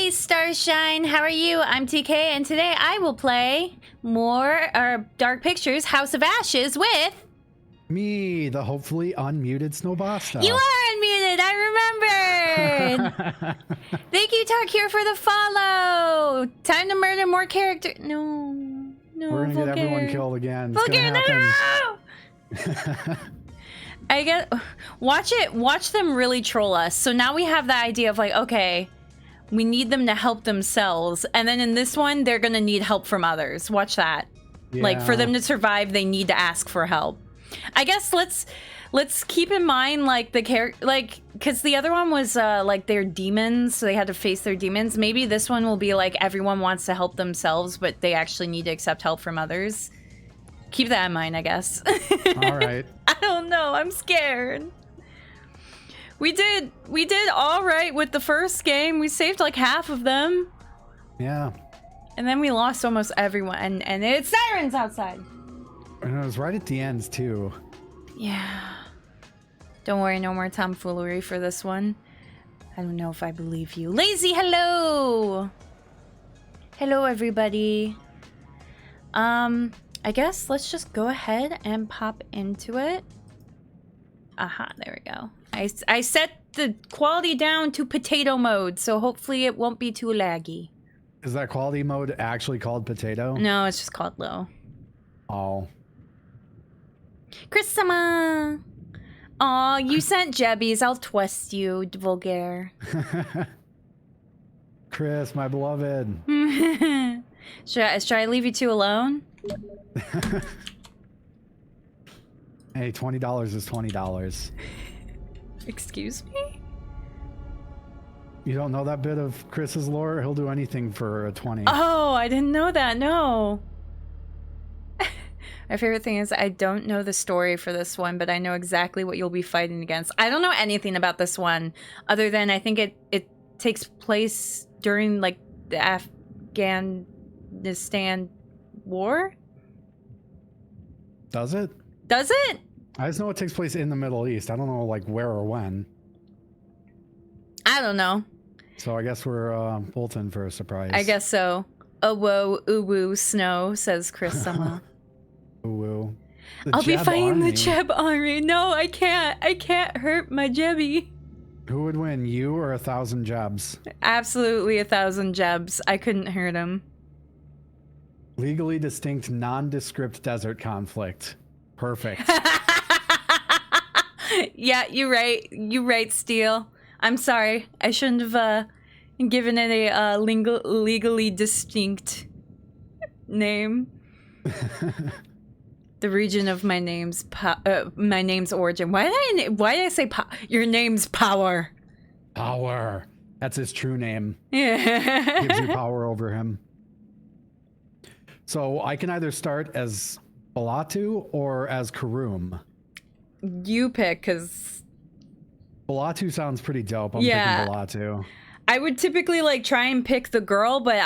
Hey Starshine, how are you? I'm TK, and today I will play more Dark Pictures House of Ashes with... Me, the hopefully unmuted Snobaste. You are unmuted, I remembered! Thank you, Tark, here for the follow! Time to murder more characters. No, We're gonna get everyone killed again. It's Vulgar, gonna happen. I get... Watch them really troll us. So now we have the idea of like, okay... We need them to help themselves. And then in this one, they're gonna need help from others. Watch that. Yeah. Like, for them to survive, they need to ask for help. I guess let's keep in mind, like, the character... Like, because the other one was, like, they're demons, so they had to face their demons. Maybe this one will be, like, everyone wants to help themselves, but they actually need to accept help from others. Keep that in mind, I guess. All right. I don't know. I'm scared. We did all right with the first game. We saved like half of them. Yeah. And then we lost almost everyone. And it's sirens outside. And it was right at the ends too. Yeah. Don't worry, no more tomfoolery for this one. I don't know if I believe you. Lazy, hello! Hello, everybody. I guess let's just go ahead and pop into it. Aha, there we go. I set the quality down to potato mode, so hopefully it won't be too laggy. Is that quality mode actually called potato? No, it's just called low. Oh. Chris-sama! Aw, you sent jebbies. I'll twist you, vulgar. Chris, my beloved. Should I leave you two alone? Hey, $20 is $20. Excuse me? You don't know that bit of Chris's lore? He'll do anything for a 20. Oh, I didn't know that, no. My favorite thing is I don't know the story for this one, but I know exactly what you'll be fighting against. I don't know anything about this one, other than I think it takes place during, like, the Afghanistan war? Does it? Does it? I just know it takes place in the Middle East. I don't know, like, where or when. I don't know. So I guess we're both in for a surprise. I guess so. Oh, whoa, ooh, woo, snow, says Chris Summer. Ooh, woo. I'll be fighting the Jeb army. No, I can't. I can't hurt my Jebby. Who would win, you or 1,000 Jebs? Absolutely 1,000 Jebs. I couldn't hurt him. Legally distinct, nondescript desert conflict. Perfect. Yeah, you're right. You're right, Steel. I'm sorry. I shouldn't have given it a legally distinct name. The region of my name's origin. Why did I say your name's Power? Power. That's his true name. Yeah. Gives you power over him. So I can either start as Balatu or as Karoom. You pick, because... Balatu sounds pretty dope. I'm picking Balatu. I would typically, like, try and pick the girl, but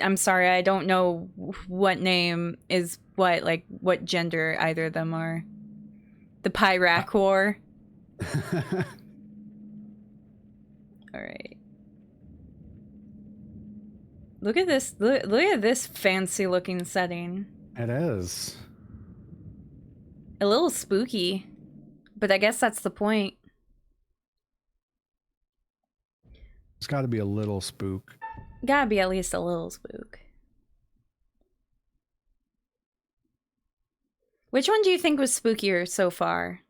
I'm sorry, I don't know what name is what, like, what gender either of them are. The Pyrak War. Alright. Look at this, look at this fancy looking setting. It is. A little spooky, but I guess that's the point. It's got to be a little spook. Gotta be at least a little spook. Which one do you think was spookier so far?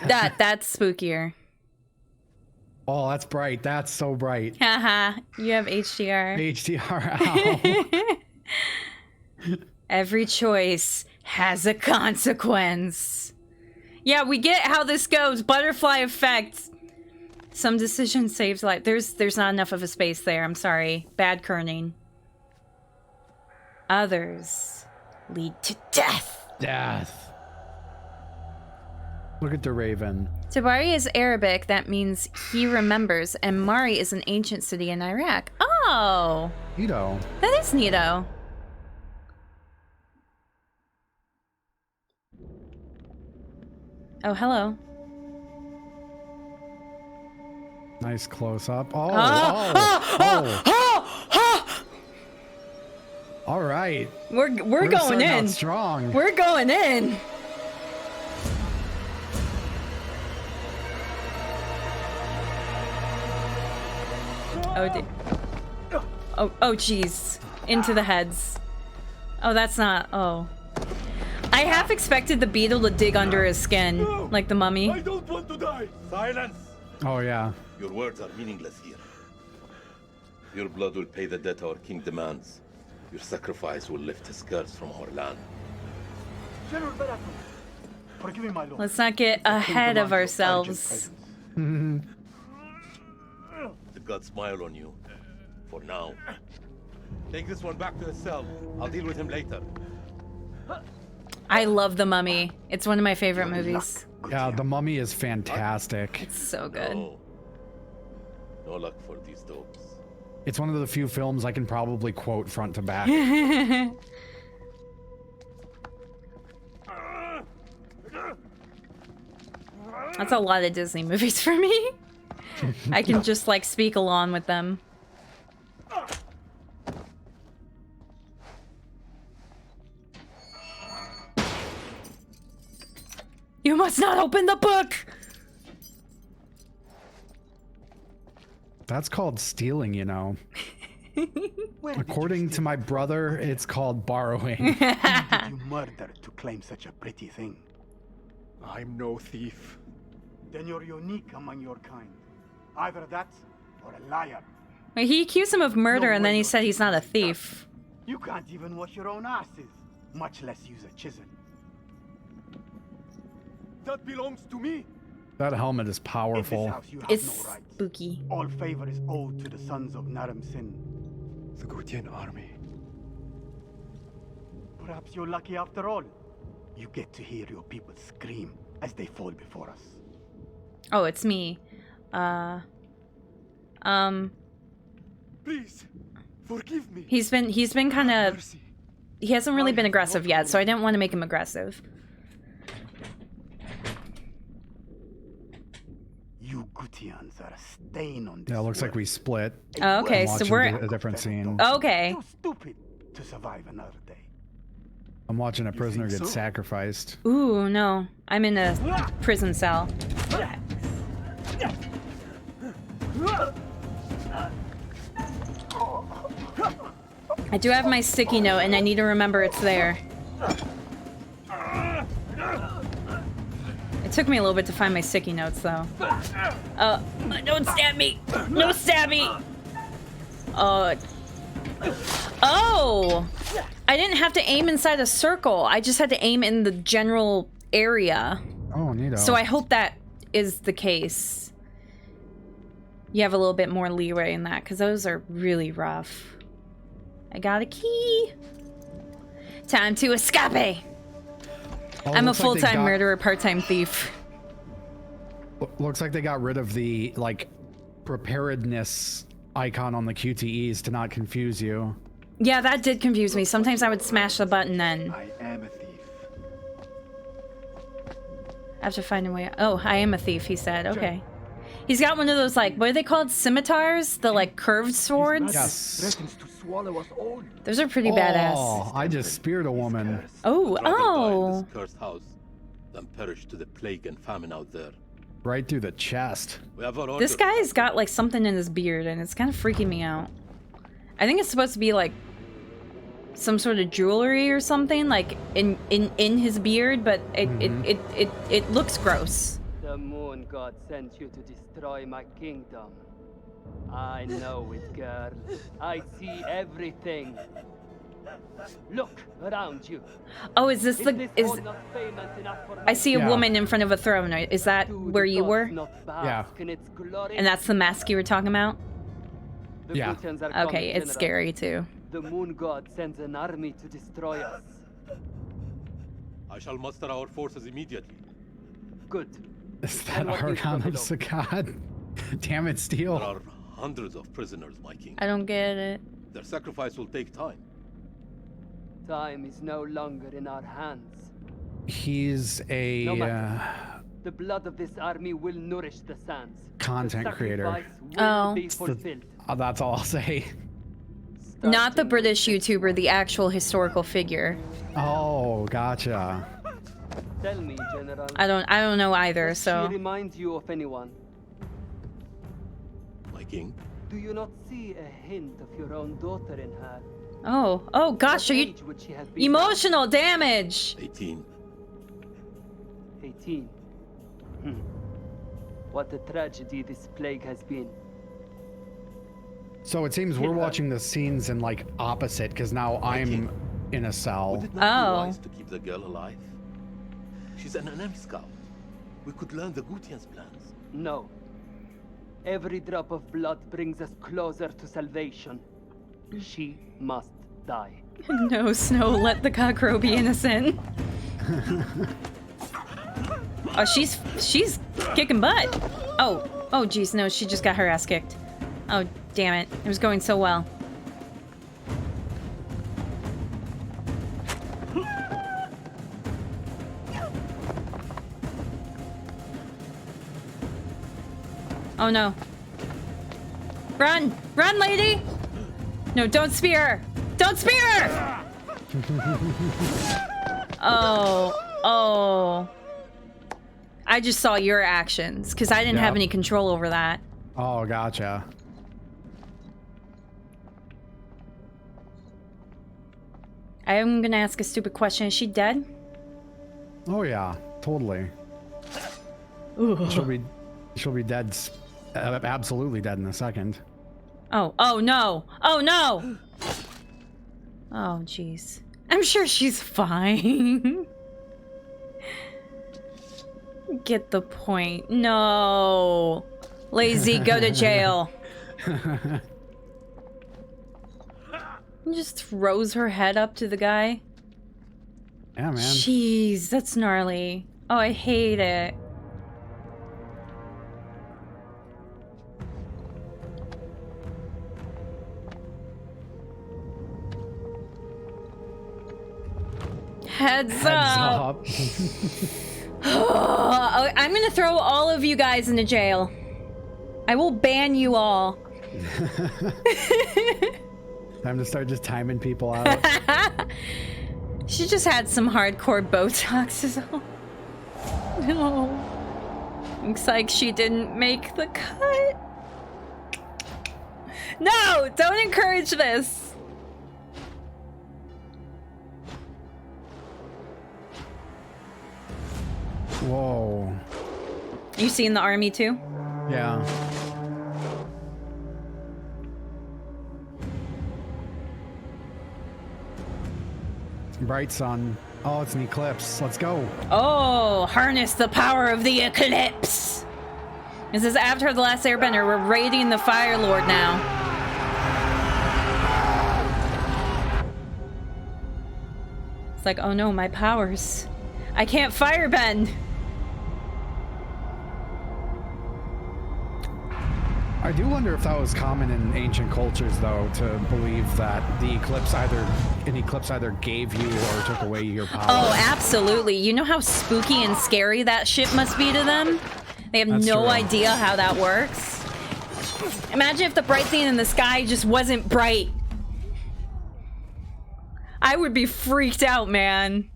That's spookier. Oh, that's bright. That's so bright. Haha, you have HDR. HDR. Ow. Every choice has a consequence. Yeah, we get how this goes. Butterfly effect. Some decision saves life. There's not enough of a space there. I'm sorry. Bad kerning. Others lead to death. Death. Look at the raven. Tabari is Arabic. That means he remembers. And Mari is an ancient city in Iraq. Oh. Neato. That is neato. Oh, hello. Nice close up. Oh, Ah, oh, oh. ah, ah. All right. We're going starting out in. strong. We're going in. Oh, oh, jeez. Into the heads. Oh, that's not. Oh. I half expected the beetle to dig under his skin, like the mummy. I don't want to die. Silence. Oh, yeah. Your words are meaningless here. Your blood will pay the debt our king demands. Your sacrifice will lift his curse from our land. General Baratheon, forgive me, my lord. Let's not get ahead of ourselves. The gods smile on you. For now. Take this one back to his cell. I'll deal with him later. I love The Mummy. It's one of my favorite movies. Yeah, The Mummy is fantastic. It's so good. No. No luck for these dogs. It's one of the few films I can probably quote front to back. That's a lot of Disney movies for me. I can just like speak along with them. You must not open the book! That's called stealing, you know. According to my brother, it's called borrowing. Who did you murder to claim such a pretty thing? I'm no thief. Then you're unique among your kind. Either that or a liar. Wait, he accused him of murder and then he said he's not a thief. You can't even wash your own asses, much less use a chisel. That belongs to me. That helmet is In this powerful. house, you have It's no rights. spooky. All favor is owed to the sons of Naram Sin. The Gutian army. Perhaps you're lucky after all. You get to hear your people scream as they fall before us. Oh, it's me. Please, forgive me. He's been kind of. Mercy. He hasn't really been aggressive yet, so I didn't want to make him aggressive. You Gutians are a stain on this Yeah, it looks like world. we split. Oh, okay, I'm so watching we're. a different scene. Okay. Too stupid to survive another day. I'm watching a prisoner think get so? sacrificed. Ooh, no. I'm in a prison cell. I do have my sticky note, and I need to remember it's there. It took me a little bit to find my sticky notes, though. Don't stab me! No stab me! Oh! I didn't have to aim inside a circle. I just had to aim in the general area. Oh, neato. So I hope that is the case. You have a little bit more leeway in that, because those are really rough. I got a key. Time to escape. Oh, I'm a looks like they full-time got- murderer, part-time thief. Looks like they got rid of the, like, preparedness icon on the QTEs to not confuse you. Yeah, that did confuse me. Sometimes I would smash the button then. I am a thief. I have to find a way. Oh, I am a thief, he said. Okay. He's got one of those, like, what are they called? Scimitars? The, like, curved swords? Yes. Threatens to swallow us all. Those are pretty badass. Oh, I just speared a woman. Oh, Travel by oh. this cursed house, then perish to the plague and famine out there. Right through the chest. We have our This orders. guy's got, like, something in his beard, and it's kind of freaking me out. I think it's supposed to be, like, some sort of jewelry or something, like, in his beard, but it looks gross. The moon god sent you to destroy my kingdom. I know it, girl. I see everything. Look around you. Oh, is this Is the... this is all not famous enough for I me? see a Yeah. woman in front of a throne. Is that Do where the you gods were? not bask Yeah. in its glory? And that's the mask you were talking about? The Yeah. Gutians are coming, Okay, it's General. scary, too. The moon god sends an army to destroy us. I shall muster our forces immediately. Good. Is that And what news from Argon of below? Sagat? Damn it, There Steel. are hundreds of prisoners, my king. I don't get it. Their sacrifice will take time. Time is no longer in our hands. He's a No matter. The blood of this army will nourish the sands. Content The creator. sacrifice will Oh. be fulfilled. That's all I'll say. Not the Starting British with- YouTuber, the actual historical figure. Oh, gotcha. Tell me, General. I don't know either, Does so. she remind you of anyone? My king? Do you not see a hint of your own daughter in her? Oh gosh, are What you age would she have been? emotional damage? 18. 18. What a tragedy this plague has been. So it seems we're watching the scenes in like opposite because now I'm in a cell. Would it not be Oh. wise to keep the girl alive? She's an enemy scout. We could learn the Gutian's plans. No. Every drop of blood brings us closer to salvation. She must die. No, Snow, let the cockroach be innocent. Oh, she's kicking butt. Oh geez, no, she just got her ass kicked. Oh, damn it. It was going so well. Oh no. Run! Run, lady! No, don't spear her! Don't spear her! Oh. I just saw your actions, because I didn't have Yep. any control over that. Oh, gotcha. I'm gonna ask a stupid question. Is she dead? Oh yeah, totally. She'll be dead. Absolutely dead in a second. Oh no! Oh no! Oh jeez. I'm sure she's fine. Get the point. No. Lazy, go to jail. Just throws her head up to the guy. Yeah, man. Jeez, that's gnarly. Oh, I hate it. Heads up. Oh, I'm gonna throw all of you guys into jail. I will ban you all. Time to start just timing people out. She just had some hardcore Botox is all. No. Looks like she didn't make the cut. No, don't encourage this. Whoa. You seen the army too? Yeah. Bright sun. Oh, it's an eclipse. Let's go. Oh, harness the power of the eclipse. This is after the last airbender. We're raiding the Fire Lord now. It's like, oh no, my powers. I can't firebend. I do wonder if that was common in ancient cultures, though, to believe that an eclipse either gave you or took away your power. Oh, absolutely. You know how spooky and scary that shit must be to them? They have That's no true. idea how that works. Imagine if the bright thing in the sky just wasn't bright. I would be freaked out, man.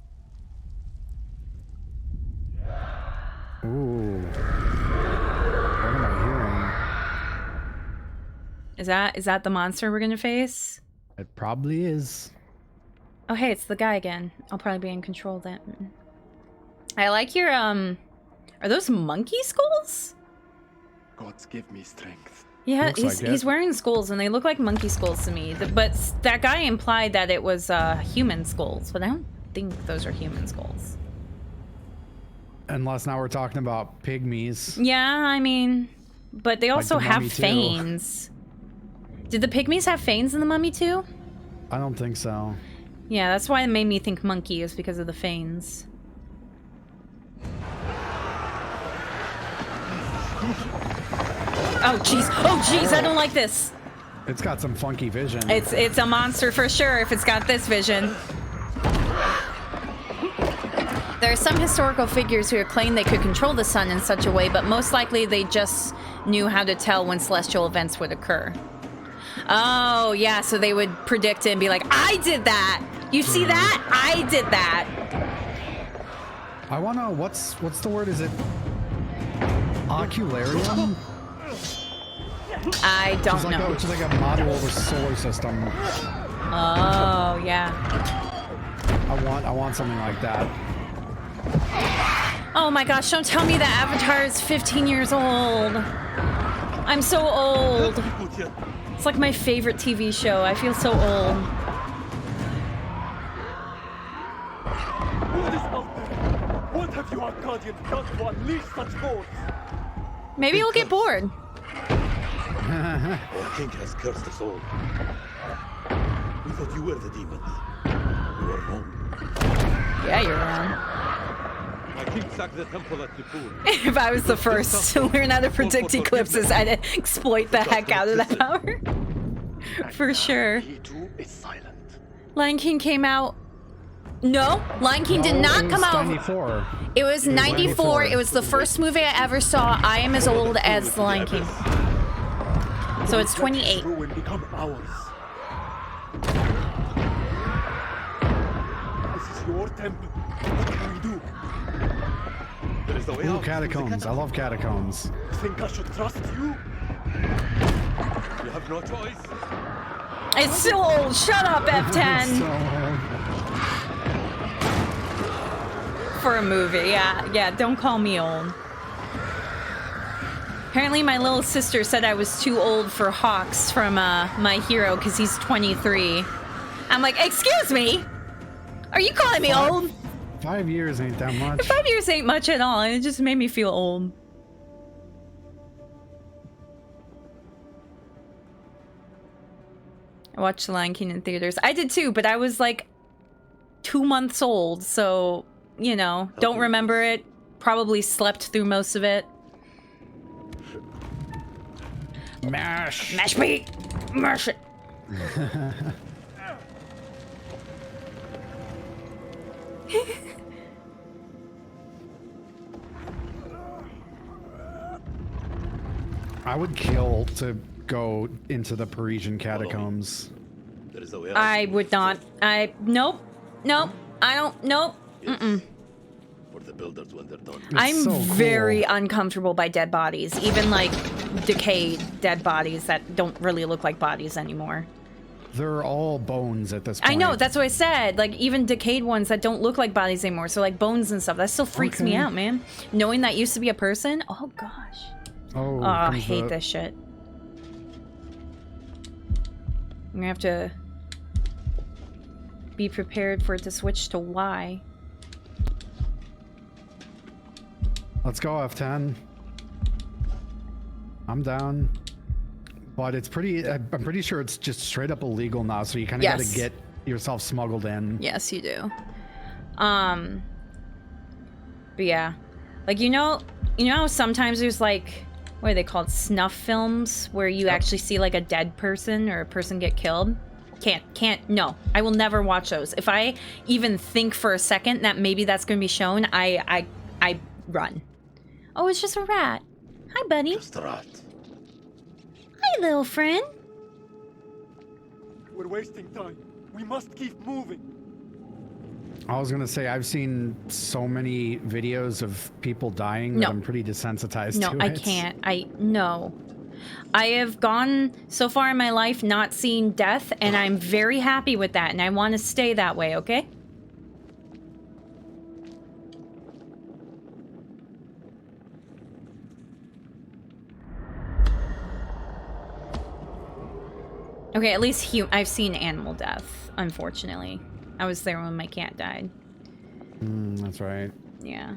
Ooh. What am I hearing? Is that the monster we're gonna face? It probably is. Oh hey, it's the guy again. I'll probably be in control then. I like your are those monkey skulls? Gods give me strength. Yeah, Looks like it. he's wearing skulls and they look like monkey skulls to me. But that guy implied that it was human skulls, but I don't think those are human skulls. Unless now we're talking about pygmies. Yeah, I mean, but they also the have Mummy too. fangs. Did the pygmies have fangs in the Mummy too? I don't think so. Yeah, that's why it made me think monkey, is because of the fangs. Oh jeez, I don't like this. It's got some funky vision. It's a monster for sure if it's got this vision. There are some historical figures who claim they could control the sun in such a way, but most likely they just knew how to tell when celestial events would occur. Oh, yeah, so they would predict it and be like, I did that! You see that? I did that! I wanna, what's the word? Is it ocularium? I don't know. Which is like a model of a solar system. Oh, yeah. I want something like that. Oh my gosh, don't tell me that Avatar is 15 years old. I'm so old. It's like my favorite TV show. I feel so old. What is out there? What have you Arcadians done to unleash such force? Maybe we'll get bored. Our king has cursed us all. We thought you were the demons. We were wrong. Yeah, you're wrong. My king sacked the temple at Nippur. If I was the first to learn how to predict eclipses, I'd exploit the heck out of that power. For sure. He too is silent. Lion King came out. No, Lion King did not come out. 94. It was 94. It was the first movie I ever saw. I am as old as the Lion King. So it's 28. Ruin become ours. This is your temple. What can we do? There is a way Ooh, out. catacombs. I love catacombs. Think I should trust you? You have no choice. It's still old. Shut up, F10. For a movie, yeah, don't call me old. Apparently my little sister said I was too old for Hawks from My Hero because he's 23. I'm like, excuse me? Are you calling me old? 5 years ain't that much. 5 years ain't much at all, and it just made me feel old. I watched The Lion King in theaters. I did too, but I was like 2 months old, so, you know, don't remember it. Probably slept through most of it. Mash. Mash me! Mash it! I would kill to go into the Parisian catacombs. There is a way out. I would not. Nope. Nope. I don't. Nope. Mm-mm. For the builders when they're done. I'm so cool. very uncomfortable by dead bodies. Even like decayed dead bodies that don't really look like bodies anymore. They're all bones at this point. I know, that's what I said. Like even decayed ones that don't look like bodies anymore. So like bones and stuff. That still freaks me out, man. Knowing that used to be a person. Oh gosh. Oh, I hate this shit. I'm gonna have to be prepared for it to switch to Y. Let's go, F10. I'm down. But it's pretty, I'm pretty sure it's just straight up illegal now, so you kind of gotta get yourself smuggled in. Yes, you do. But yeah. Like, you know how sometimes there's like, what are they called? Snuff films where you actually see like a dead person or a person get killed? No. I will never watch those. If I even think for a second that maybe that's gonna be shown, I run. Oh, it's just a rat. Hi, buddy. Just a rat. Hi, little friend. We're wasting time. We must keep moving. I was gonna say, I've seen so many videos of people dying that I'm pretty desensitized to it. No, I can't. No. I have gone so far in my life not seeing death, and I'm very happy with that, and I want to stay that way, okay? Okay, at least I've seen animal death, unfortunately. I was there when my cat died. That's right. Yeah.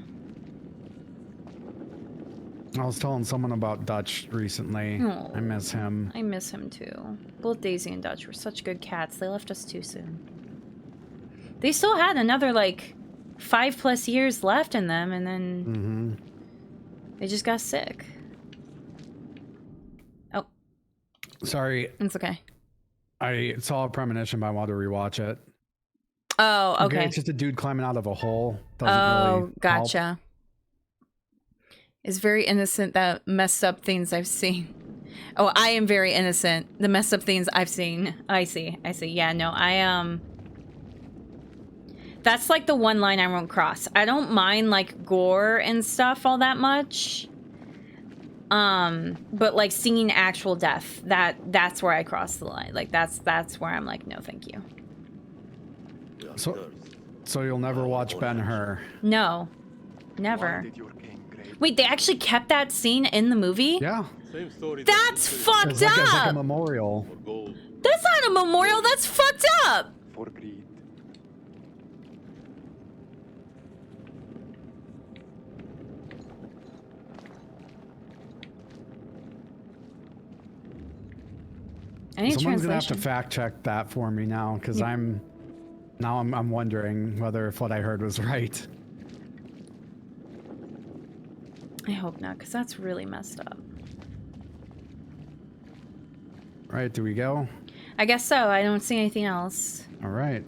I was telling someone about Dutch recently. Aw. I miss him. I miss him too. Both Daisy and Dutch were such good cats. They left us too soon. They still had another, like, 5+ years left in them, and then they just got sick. Oh. Sorry. It's okay. I saw a premonition, but I wanted to rewatch it. Oh, okay. It's just a dude climbing out of a hole. doesn't Oh, really gotcha. Is very innocent, that messed up things I've seen. Oh, I am very innocent. The messed up things I've seen. I see. Yeah, no, that's like the one line I won't cross. I don't mind like gore and stuff all that much. But like seeing actual death, that's where I cross the line. Like that's where I'm like, no, thank you. So you'll never watch Ben-Hur? No, never. Wait, they actually kept that scene in the movie? Yeah. That's fucked It's like a up. memorial. That's not a memorial. That's fucked up. For greed. Any Someone's gonna have to translation? fact check that for me now, because I'm wondering whether if what I heard was right. I hope not, because that's really messed up. Right? Do we go? I guess so. I don't see anything else. All right.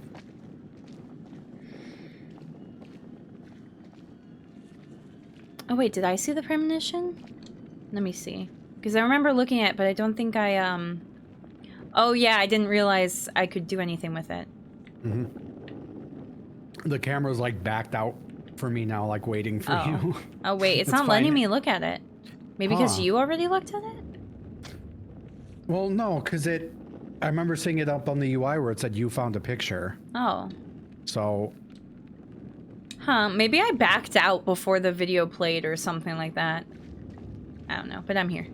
Oh wait, did I see the premonition? Let me see. Because I remember looking at it, but I don't think I, Oh yeah, I didn't realize I could do anything with it. The camera's like backed out for me now, like waiting for you. Oh wait, it's not letting me look at it. Maybe because you already looked at it? Well, no, because I remember seeing it up on the UI where it said you found a picture. Oh. So. Huh, maybe I backed out before the video played or something like that. I don't know, but I'm here.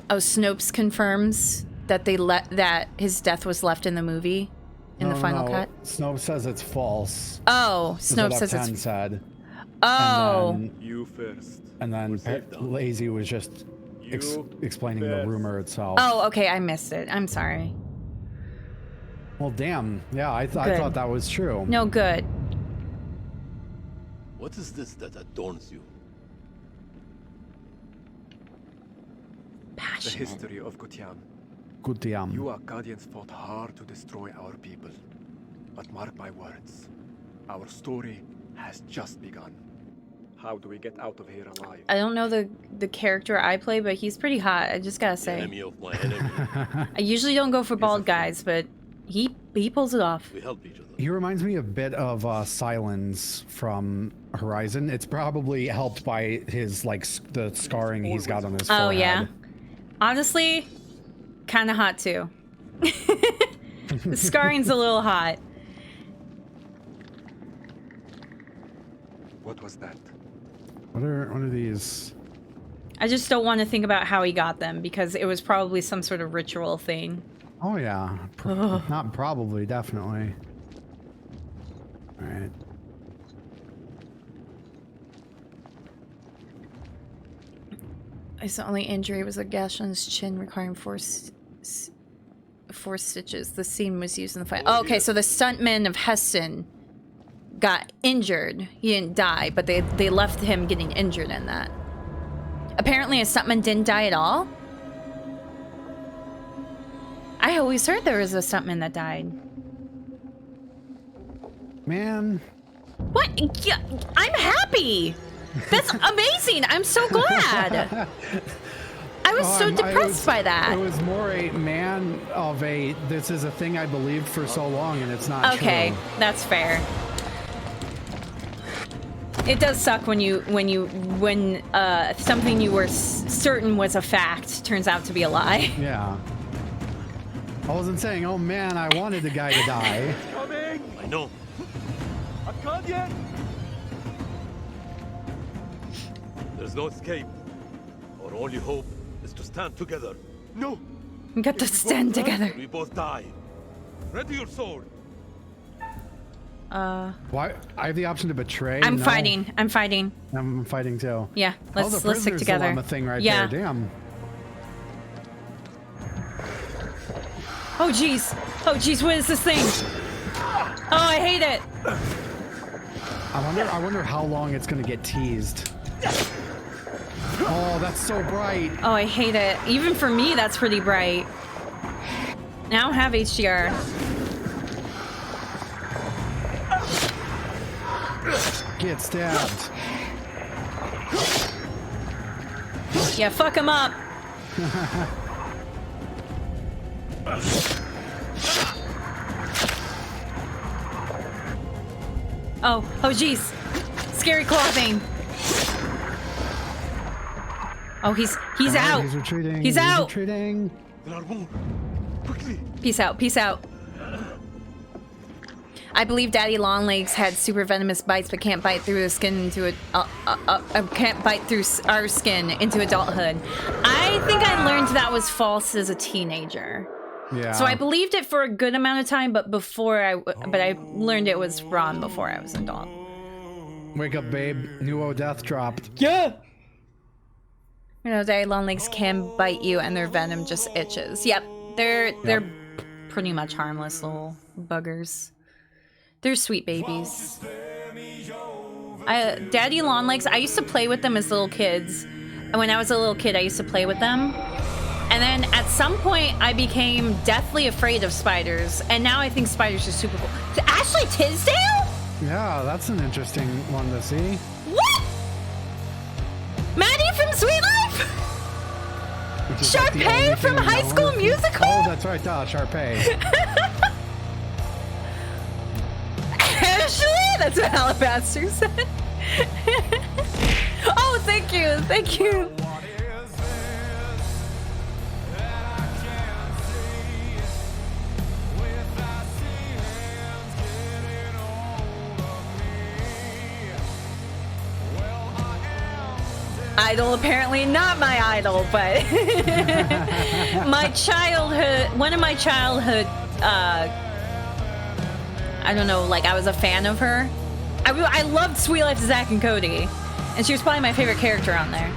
Oh, Snopes confirms that that his death was left in the movie in the final cut. Snopes says it's false. Oh, Snopes says it's it's said. Oh. And then, You first. and then Lazy was just explaining the rumor itself. Oh, okay, I missed it. I'm sorry. Well, damn. Yeah, I thought that was true. No, good. What is this that adorns you? The history of Gutian. Gutian. You Arcadians fought hard to destroy our people. But mark my words, our story has just begun. How do we get out of here alive? I don't know the character I play, but he's pretty hot. I just gotta say. Enemy of my enemy. I usually don't go for bald guys, but he pulls it off. We help each other. He reminds me a bit of Silence from Horizon. It's probably helped by his the scarring he's got on his forehead. Oh yeah. Honestly, kind of hot too. The scarring's a little hot. What was that? What are these? I just don't want to think about how he got them because it was probably some sort of ritual thing. Oh yeah. Not probably, definitely. All right. His only injury was a gash on his chin requiring four stitches. The scene was used in the fight. Oh, okay, so the stuntman of Heston got injured. He didn't die, but they left him getting injured in that. Apparently a stuntman didn't die at all? I always heard there was a stuntman that died. Man. What? Yeah, I'm happy! That's amazing! I'm so glad! I was so depressed by that. It was more a man of a, this is a thing I believed for so long and it's not true. Okay, that's fair. It does suck when something you were certain was a fact turns out to be a lie. Yeah. I wasn't saying, oh man, I wanted the guy to die. Coming! I know. Arcadian! There's no escape. Our only hope is to stand together. No! We got to stand together. We both die. Ready your sword. Why? I have the option to betray. I'm No. fighting. I'm fighting. I'm fighting too. Yeah, Oh, the let's stick prisoner's together. dilemma thing right Yeah. there. Damn. Oh jeez. Oh jeez, what is this thing? Oh, I hate it. I wonder how long it's gonna get teased. Oh, that's so bright. Oh, I hate it. Even for me, that's pretty bright. I don't have HDR. Get stabbed. Yeah, fuck him up. Oh jeez. Scary clothing. Oh, he's out. He's retreating. He's out. Retreating. There are more. Quickly. Peace out. Peace out. I believe Daddy Longlegs had super venomous bites, but can't bite through the skin into can't bite through our skin into adulthood. I think I learned that was false as a teenager. Yeah. So I believed it for a good amount of time, but I learned it was wrong before I was an adult. Wake up, babe. New death dropped. Yeah. You know, Daddy Longlegs can bite you, and their venom just itches. Yep, they're pretty much harmless little buggers. They're sweet babies. Daddy Longlegs, I used to play with them as little kids. And when I was a little kid, I used to play with them. And then at some point, I became deathly afraid of spiders. And now I think spiders are super cool. Ashley Tisdale? Yeah, that's an interesting one to see. What? Maddie from Sweet Life? Sharpay from High School Musical? Oh, that's right, Sharpay. Ashley? That's what Alabaster said. Oh, thank you. Thank you. Idol, apparently not my idol, but my childhood, one of my childhood, I don't know, like I was a fan of her. I loved Sweet Life of Zack and Cody, and she was probably my favorite character on there.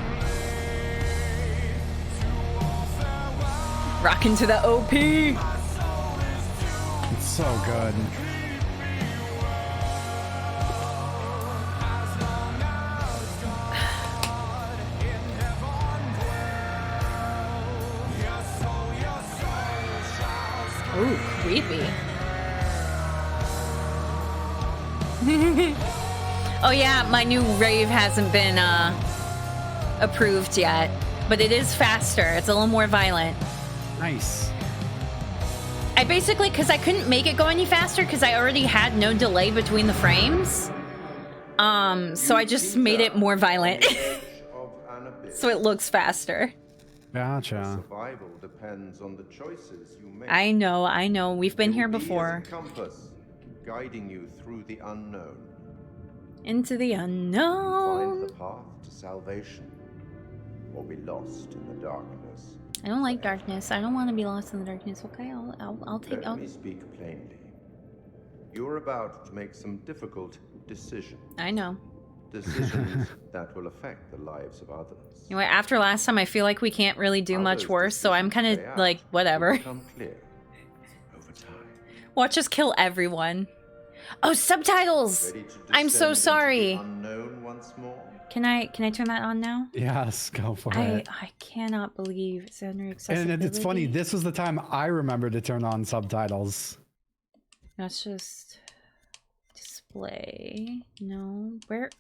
Rockin' to the OP. It's so good. Ooh, creepy. Oh yeah, my new rave hasn't been approved yet, but it is faster. It's a little more violent. Nice. I basically, because I couldn't make it go any faster because I already had no delay between the frames. So I just made it more violent. So it looks faster. Gotcha. Survival depends on the choices you make. I know. We've been here before. Compass, guiding you through the unknown. Into the unknown. Find the path to salvation, or be lost in the darkness. I don't like darkness. I don't want to be lost in the darkness. Okay, I'll take. Let me speak plainly. You're about to make some difficult decisions. I know. Decisions that will affect the lives of others. Anyway, after last time, I feel like we can't really do much worse, so I'm kind of like, whatever. Clear over time. Watch us kill everyone. Oh, subtitles! I'm so sorry. Unknown once more. Can I turn that on now? Yes, go for it. I cannot believe it's under accessibility. And it's funny, this was the time I remembered to turn on subtitles. Let's just display. No, where?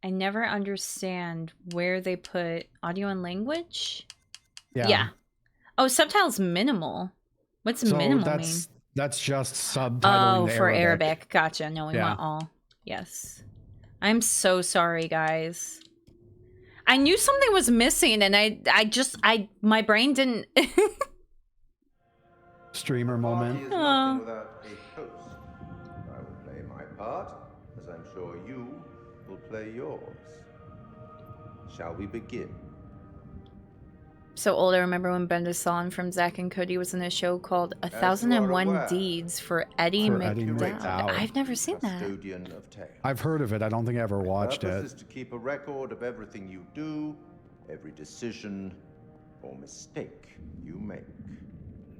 I never understand where they put audio and language. Yeah. Oh, subtitles minimal. What's minimal mean? That's just subtitling. Oh, for Arabic. Gotcha. No, we want all. Yes. I'm so sorry, guys. I knew something was missing, and my brain didn't. Streamer moment. Without a host. I will play my part, as I'm sure you will play yours. Shall we begin? So old, I remember when Ben DeSalon from Zack and Cody was in a show called 1001 Deeds for Eddie McDowd. I've never seen that. I've heard of it. I don't think I ever watched it. The purpose is to keep a record of everything you do, every decision or mistake you make.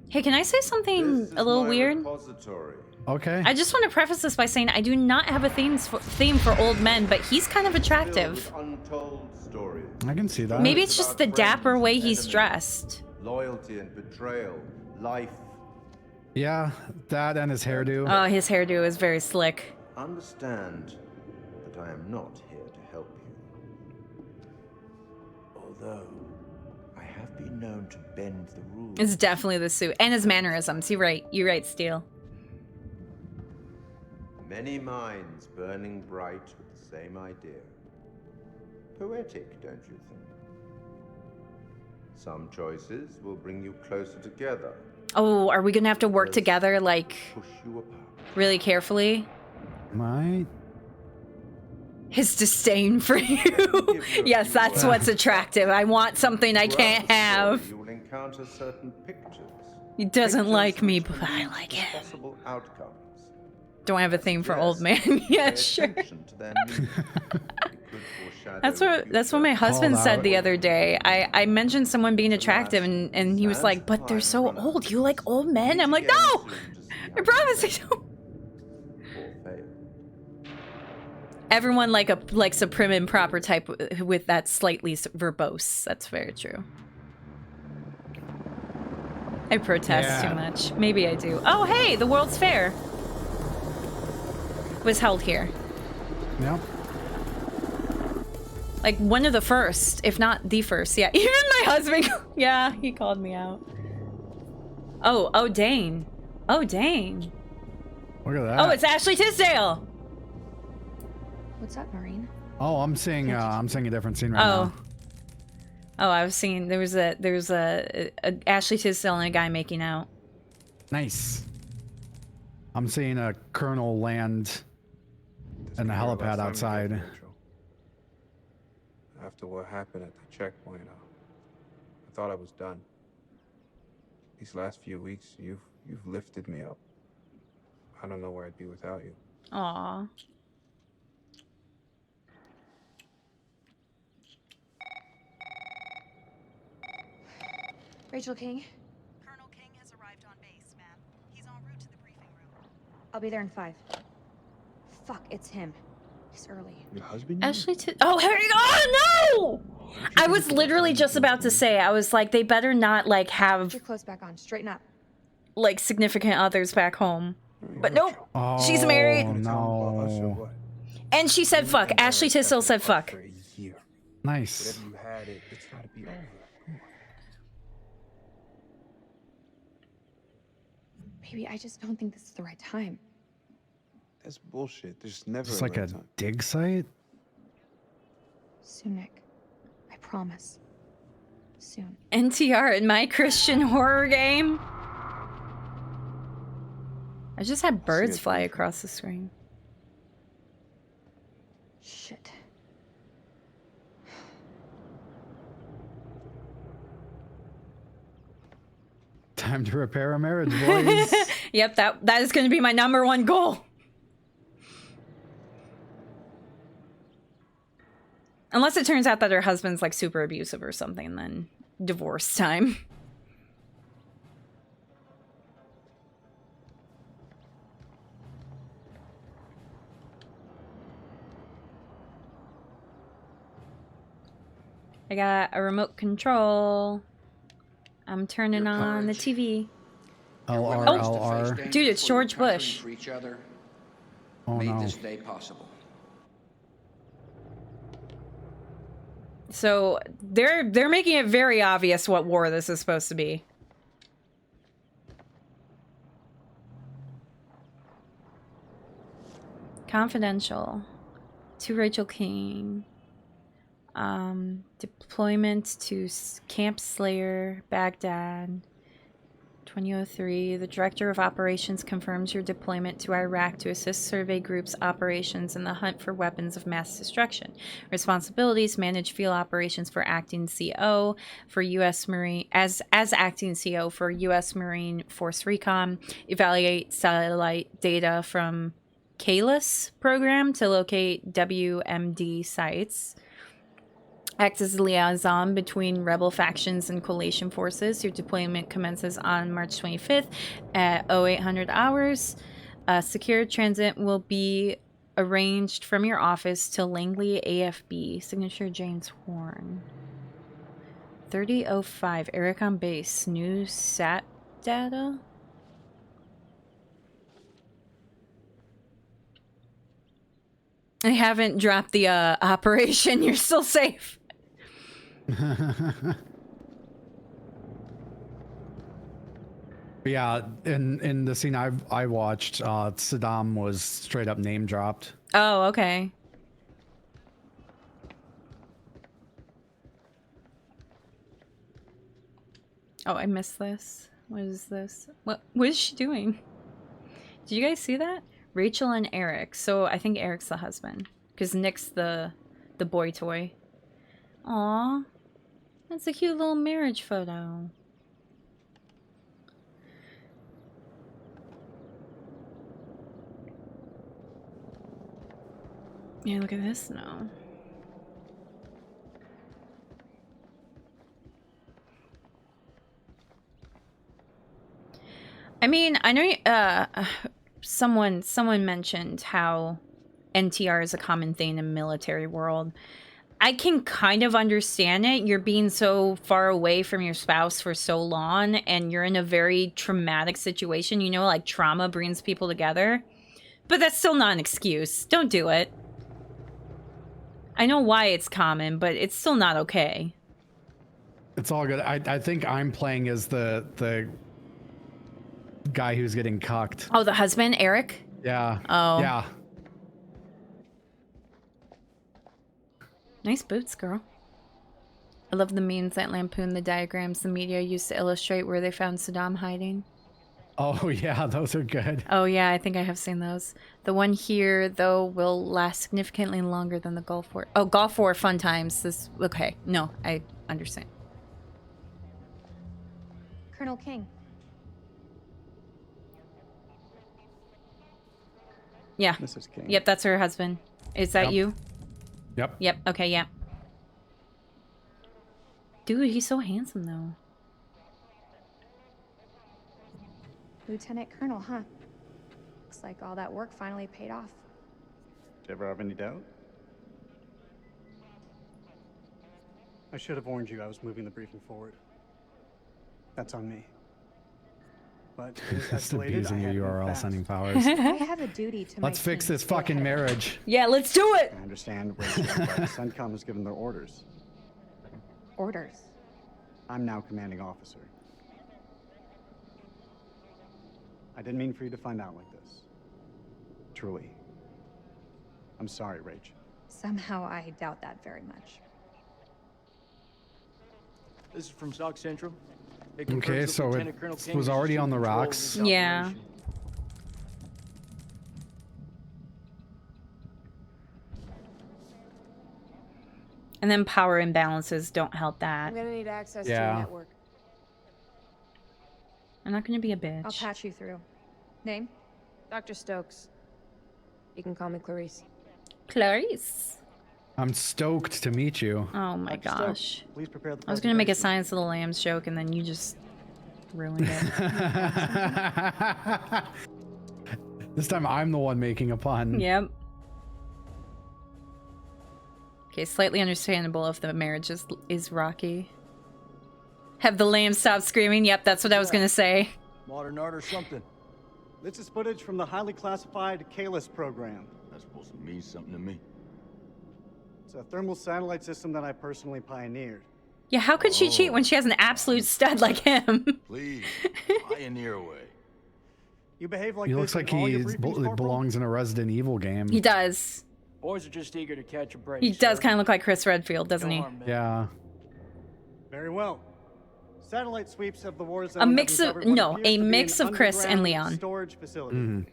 Hey, can I say something This is a little my weird? repository. Okay. I just want to preface this by saying I do not have a theme for old men, but he's kind of Filled attractive. with untold stories. I can see that. Maybe it's just the About dapper friends way and he's enemies, dressed. Loyalty and betrayal, life. Yeah, that and his hairdo. Oh, his hairdo is very slick. Understand that I am not here to help you. Although I have been known to bend the rules. It's definitely the suit and his mannerisms. You're right, Steele. Many minds burning bright with the same idea. Poetic, don't you think? Some choices will bring you closer together. Oh, are we gonna have to work together, like, Push you apart. really carefully? Might. His disdain for you. Yes, that's what's attractive. I want something I can't have. You will encounter certain pictures. He doesn't like me, which but I lead like to him. Possible outcomes. Don't have a theme for old Yes, man. Yeah, pay sure. attention to their needs. It could foreshadow That's what my future. husband Called said out. the other day. I mentioned someone being attractive and he was like, but they're so old. You like old men? I'm like, no! I promise I don't. Or fail. Everyone likes a prim and proper type with that slightly verbose. That's very true. I protest too much. Maybe I do. Oh, hey, the World's Fair was held here. Yep. Like one of the first, if not the first. Yeah, even my husband. Yeah, he called me out. Oh, Dane. Oh, Dane. Look at that. Oh, it's Ashley Tisdale. What's up, Marine? Oh, I'm seeing a different scene right Oh. now. Oh, I was seeing there was a Ashley Tisdale and a guy making out. Nice. I'm seeing a Colonel land and a helipad outside. After what happened at the checkpoint, I thought I was done. These last few weeks, you've lifted me up. I don't know where I'd be without you. Aw. Rachel King, Colonel King has arrived on base, ma'am. He's en route to the briefing room. I'll be there in 5. Fuck, it's him. He's early. Your husband? Ashley Oh, here you go. Oh, no! I was literally just about to say, I was like, they better not, like, Put have, your clothes back on. Straighten up. like, significant others back home. But nope. Oh, She's married. No. And she said fuck. Ashley Tisdale said fuck. For a year. Nice. Whatever you had, it's gotta be over. Come on. Baby, I just don't think this is the right time. That's bullshit. There's never It's a like right a time. dig site. Soon, Nick. I promise. Soon. NTR in my Christian horror game. I just had birds fly across the screen. Shit. Time to repair a marriage, boys. Yep, that is going to be my #1 goal. Unless it turns out that her husband's like super abusive or something, then divorce time. I got a remote control. I'm turning on the TV. LR. Dude, it's George Bush. For each other Oh made no. this day possible. So they're making it very obvious what war this is supposed to be. Confidential. To Rachel King. Deployment to Camp Slayer, Baghdad. 2003. The Director of Operations confirms your deployment to Iraq to assist survey groups' operations in the hunt for weapons of mass destruction. Responsibilities: manage field operations for acting CO for U.S. Marine as acting CO for U.S. Marine Force Recon. Evaluate satellite data from KALIS program to locate WMD sites. Act as a liaison between rebel factions and coalition forces. Your deployment commences on March 25th at 0800 hours. Secure transit will be arranged from your office to Langley AFB. Signature James Horn. 3005. Eric on base. New SAT data? I haven't dropped the operation. You're still safe. Yeah, in the scene I watched, Saddam was straight up name dropped. Oh, okay. Oh, I missed this. What is this? What is she doing? Did you guys see that? Rachel and Eric. So I think Eric's the husband, because Nick's the boy toy. Aw, that's a cute little marriage photo. Yeah, look at this now. I mean, I know someone mentioned how NTR is a common thing in military world. I can kind of understand it. You're being so far away from your spouse for so long, and you're in a very traumatic situation. You know, like trauma brings people together. But that's still not an excuse. Don't do it. I know why it's common, but it's still not okay. It's all good. I think I'm playing as the guy who's getting cucked. Oh, the husband, Eric? Yeah. Oh. Yeah. Nice boots, girl. I love the memes that lampoon the diagrams the media used to illustrate where they found Saddam hiding. Oh, yeah, those are good. Oh, yeah, I think I have seen those. The one here, though, will last significantly longer than the Gulf War. Oh, Gulf War fun times. This, okay. No, I understand. Colonel King. Yeah. Mrs. King. Yep, that's her husband. Is that you? Yep. Yep. Okay, yeah. Dude, he's so handsome, though. Lieutenant Colonel, huh? Looks like all that work finally paid off. Did you ever have any doubt? I should have warned you I was moving the briefing forward. That's on me. But Just abusing your URL sending powers. I have a duty to Let's fix this fucking marriage. Yeah, let's do it. I understand Rachel, but CENTCOM has given their orders. Orders? I'm now commanding officer. I didn't mean for you to find out like this. Truly. I'm sorry, Rach. Somehow I doubt that very much. This is from Stock Central. Okay, so it was already on the rocks. Yeah. And then power imbalances don't help that. I'm gonna need access Yeah. to the network. I'm not gonna be a bitch. I'll patch you through. Name? Dr. Stokes. You can call me Clarice. Clarice. I'm stoked to meet you. Oh my Dr. gosh. Stokes, please prepare the I was gonna make a presentation. Silence of the Lambs joke and then you just ruined it. This time I'm the one making a pun. Yep. Okay, slightly understandable if the marriage is rocky. Have the lambs stop screaming? Yep, that's what I was gonna say. Modern art or something. This is footage from the highly classified Kalis program. That's supposed to mean something to me. It's a thermal satellite system that I personally pioneered. Yeah, how could she cheat when she has an absolute stud like him? Please, pioneer away. You behave like He this looks in like all he your briefings, Corporal? belongs in a Resident Evil game. He does. Boys are just eager to catch a break. He does sir. kind of look like Chris Redfield, doesn't he? Yeah. Very well. Satellite sweeps of the war zone A have mix of uncovered what no, appears a to be mix an of Chris and underground Leon. Storage facility.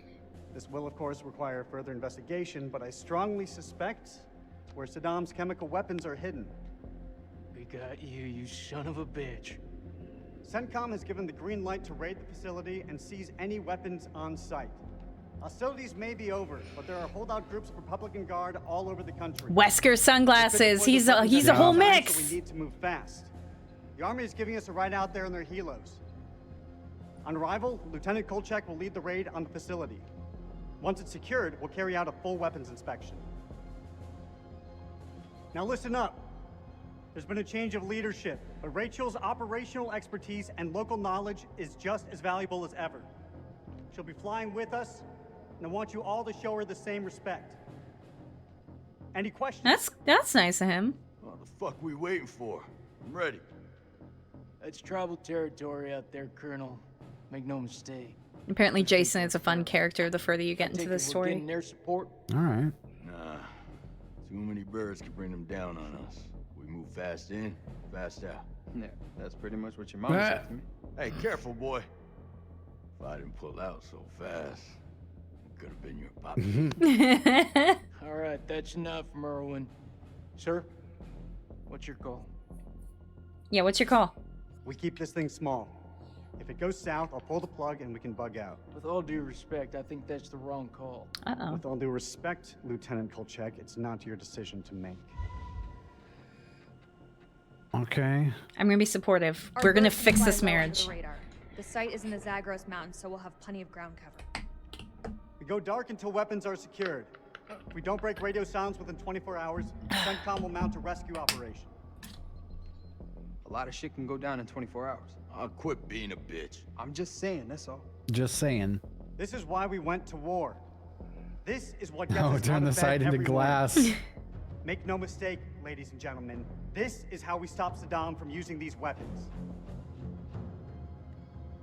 This will, of course, require further investigation, but I strongly suspect where Saddam's chemical weapons are hidden. We got you, you son of a bitch. CENTCOM has given the green light to raid the facility and seize any weapons on site. Hostilities may be over, but there are holdout groups of Republican Guard all over the country. Wesker sunglasses. He's a whole So mix. we need to move fast. The Army is giving us a ride out there in their helos. On arrival, Lieutenant Kolchak will lead the raid on the facility. Once it's secured, we'll carry out a full weapons inspection. Now listen up. There's been a change of leadership, but Rachel's operational expertise and local knowledge is just as valuable as ever. She'll be flying with us, and I want you all to show her the same respect. Any questions? That's nice of him. What the fuck we waiting for? I'm ready. It's tribal territory out there, Colonel. Make no mistake. Apparently Jason is a fun character the further you get into the story. Getting their support. All right. Nah, too many birds can bring them down on us. We move fast in, fast out. Yeah, that's pretty much what your mom said to me. Hey, careful, boy. If I didn't pull out so fast, it could have been your pop. All right, that's enough, Merwin. Sir, what's your call? Yeah, what's your call? We keep this thing small. If it goes south, I'll pull the plug and we can bug out. With all due respect, I think that's the wrong call. With all due respect, Lieutenant Kolchak, it's not your decision to make. Okay. I'm gonna be supportive. Our We're gonna birds fix fly this low under marriage. the radar. The site is in the Zagros Mountains, so we'll have plenty of ground cover. We go dark until weapons are secured. If we don't break radio silence within 24 hours, CENTCOM will mount a rescue operation. A lot of shit can go down in 24 hours. I'll quit being a bitch. I'm just saying, that's all. Just saying. This is why we went to war. This is what gets Oh, us turn out the of bed side into every glass. morning. Make no mistake, ladies and gentlemen. This is how we stop Saddam from using these weapons.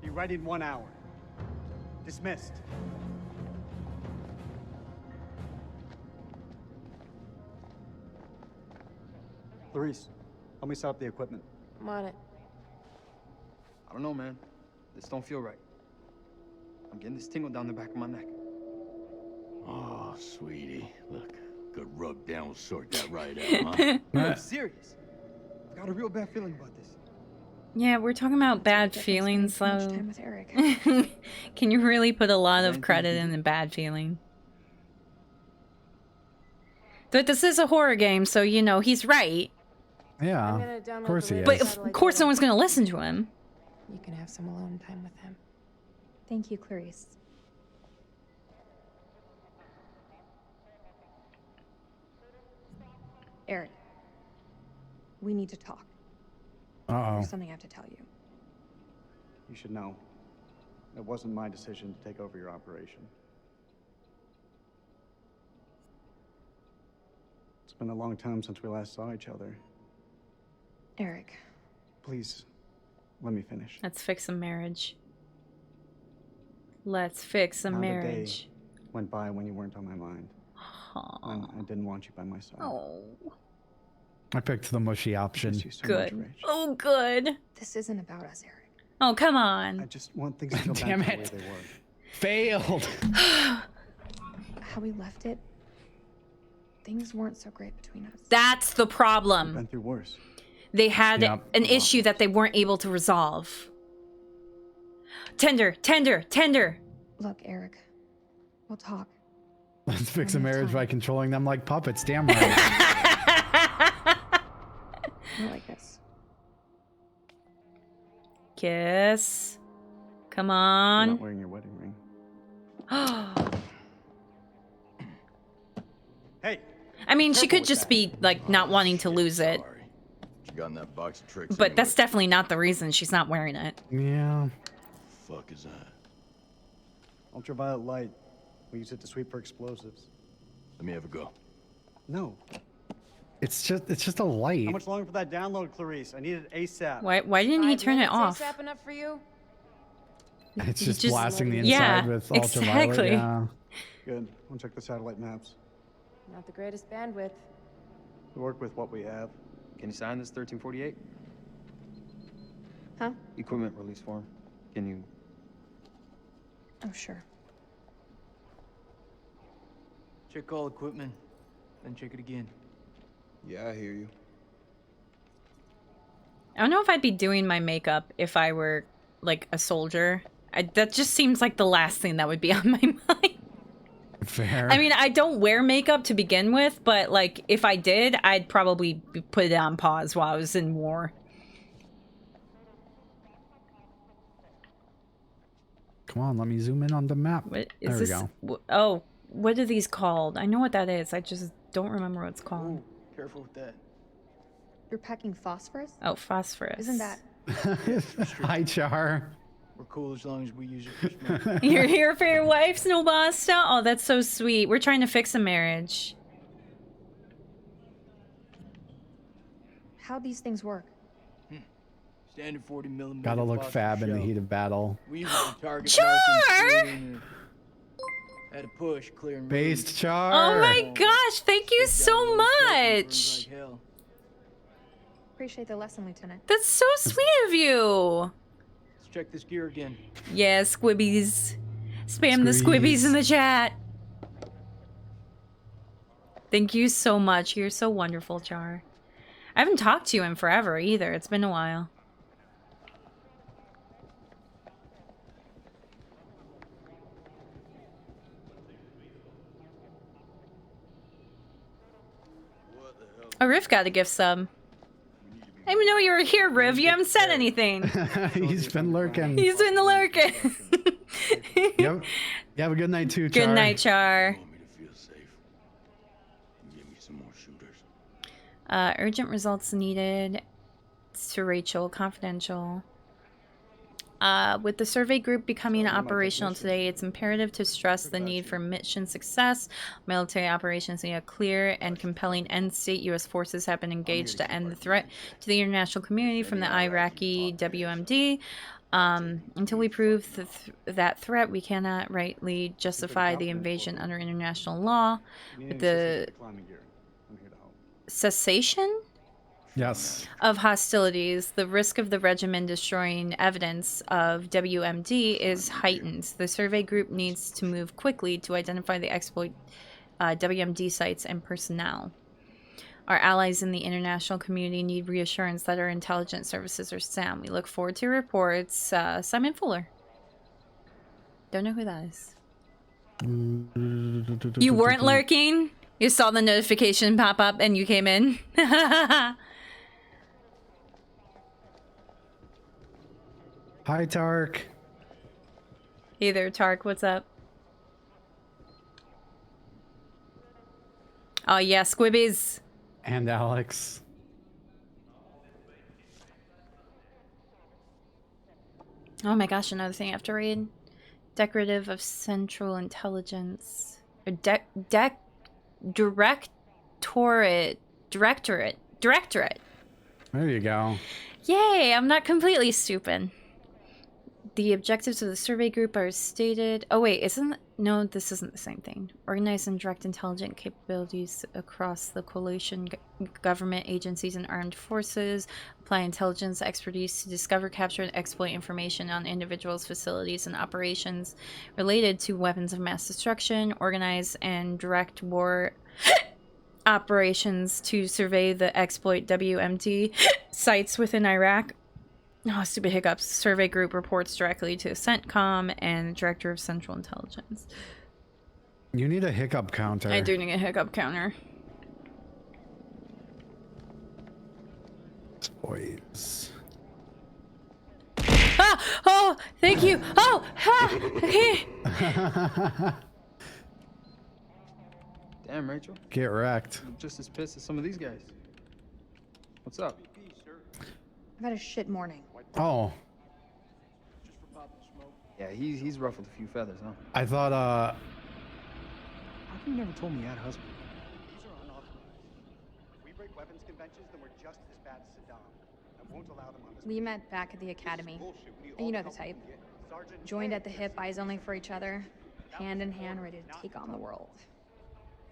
Be ready in 1 hour. Dismissed. Clarice, help me set up the equipment. I'm on it. I don't know, man. This don't feel right. I'm getting this tingle down the back of my neck. Oh, sweetie. Look, good rub down will sort that right out, huh? I'm serious. I've got a real bad feeling about this. Yeah, we're talking about bad feelings, Too much though. time with Eric. Can you really put a lot of credit in a bad feeling? But this is a horror game, so you know he's right. Yeah, of course he is. But of course, no one's gonna listen to him. You can have some alone time with him. Thank you, Clarice. Eric, we need to talk. Uh-oh. There's something I have to tell you. You should know. It wasn't my decision to take over your operation. It's been a long time since we last saw each other. Eric. Please, let me finish. Let's fix a marriage. Let's fix a Not marriage. A day went by when you weren't on my mind. When I didn't want you by my side. Oh. I picked the mushy option. Good. Oh, good. This isn't about us, Eric. Oh, come on. I just want things to go back Damn to the it. way they were. Failed. How we left it, things weren't so great between us. That's the problem. Been through worse. They had Yep. an issue that they weren't able to resolve. Tender. Look, Eric, we'll talk. Let's fix a marriage by controlling them like puppets. Damn right. Not like this. Kiss. Come You're on. not wearing your wedding ring. Hey. I mean, she could just be, like, not wanting to lose it. You got in that box of tricks. But that's definitely not the reason she's not wearing it. Yeah. Fuck is that? Ultraviolet light. We use it to sweep for explosives. Let me have a go. No. It's just a light. How much longer for that download, Clarice? I need it ASAP. Why didn't he turn it off? ASAP enough for you? It's You just just- blasting the inside yeah, with ultraviolet. exactly. Yeah. Good. I'll check the satellite maps. Not the greatest bandwidth. We work with what we have. Can you sign this 1348? Huh? Equipment release form. Can you? Oh, sure. Check all equipment, then check it again. Yeah, I hear you. I don't know if I'd be doing my makeup if I were, like, a soldier. That just seems like the last thing that would be on my mind. Fair. I mean, I don't wear makeup to begin with, but like if I did, I'd probably put it on pause while I was in war. Come on, let me zoom in on the map. What There is we this? go. Oh, what are these called? I know what that is. I just don't remember what it's called. Ooh, careful with that. You're packing phosphorus? Oh, phosphorus. Isn't that... Hi, Char. We're cool as long as we use it for smoke. You're here for your wife, Snobaste? Oh, that's so sweet. We're trying to fix a marriage. How'd these things work? Standard 40mm. Gotta look fab in the heat of battle. We use it to target Char! at a push, clear and Based Char. Oh my gosh, thank you so much. Appreciate the lesson, Lieutenant. That's so sweet of you. Let's check this gear again. Yeah, squibbies. Spam the squibbies in the chat. Thank you so much. You're so wonderful, Char. I haven't talked to you in forever either. It's been a while. Oh, Riv got a gift sub. I didn't even know you were here, Riv. You haven't said anything. He's been lurking. He's been lurking. Yep. You have a good night too, Char. Good night, Char. Urgent results needed. It's to Rachel. Confidential. With the survey group becoming operational today, it's imperative to stress the need for mission success. Military operations need a clear and compelling end state. U.S. forces have been engaged to end the threat to the international community from the Iraqi WMD. Until we prove that threat, we cannot rightly justify the invasion under international law. With the cessation of hostilities, the risk of the regiment destroying evidence of WMD is heightened. The survey group needs to move quickly to identify the exploit WMD sites and personnel. Our allies in the international community need reassurance that our intelligence services are sound. We look forward to reports. Simon Fuller. Don't know who that is. You weren't lurking? You saw the notification pop up and you came in? Hi, Tark. Hey there, Tark. What's up? Oh, yeah, squibbies. And Alex. Oh my gosh, another thing I have to read. Decorative of Central Intelligence. Or Directorate. There you go. Yay, I'm not completely stupid. The objectives of the survey group are stated. Oh wait, no, this isn't the same thing. Organize and direct intelligent capabilities across the coalition government agencies and armed forces. Apply intelligence expertise to discover, capture, and exploit information on individuals, facilities, and operations related to weapons of mass destruction. Organize and direct war operations to survey the exploit WMD sites within Iraq. Oh, stupid hiccups. Survey group reports directly to CENTCOM and Director of Central Intelligence. You need a hiccup counter. I do need a hiccup counter. Boys. Ah! Oh! Thank you! Oh! Ha! Okay. Damn, Rachel. Get wrecked. I'm just as pissed as some of these guys. What's up? I've had a shit morning. Oh. Yeah, he's ruffled a few feathers, huh? I thought, How come you never told me you had a husband? These are unauthorized. If we break weapons conventions, then we're just as bad as Saddam. I won't allow them on this. We met back at the academy. And you know the type. Joined at the hip, eyes only for each other. Hand in hand, ready to take on the world.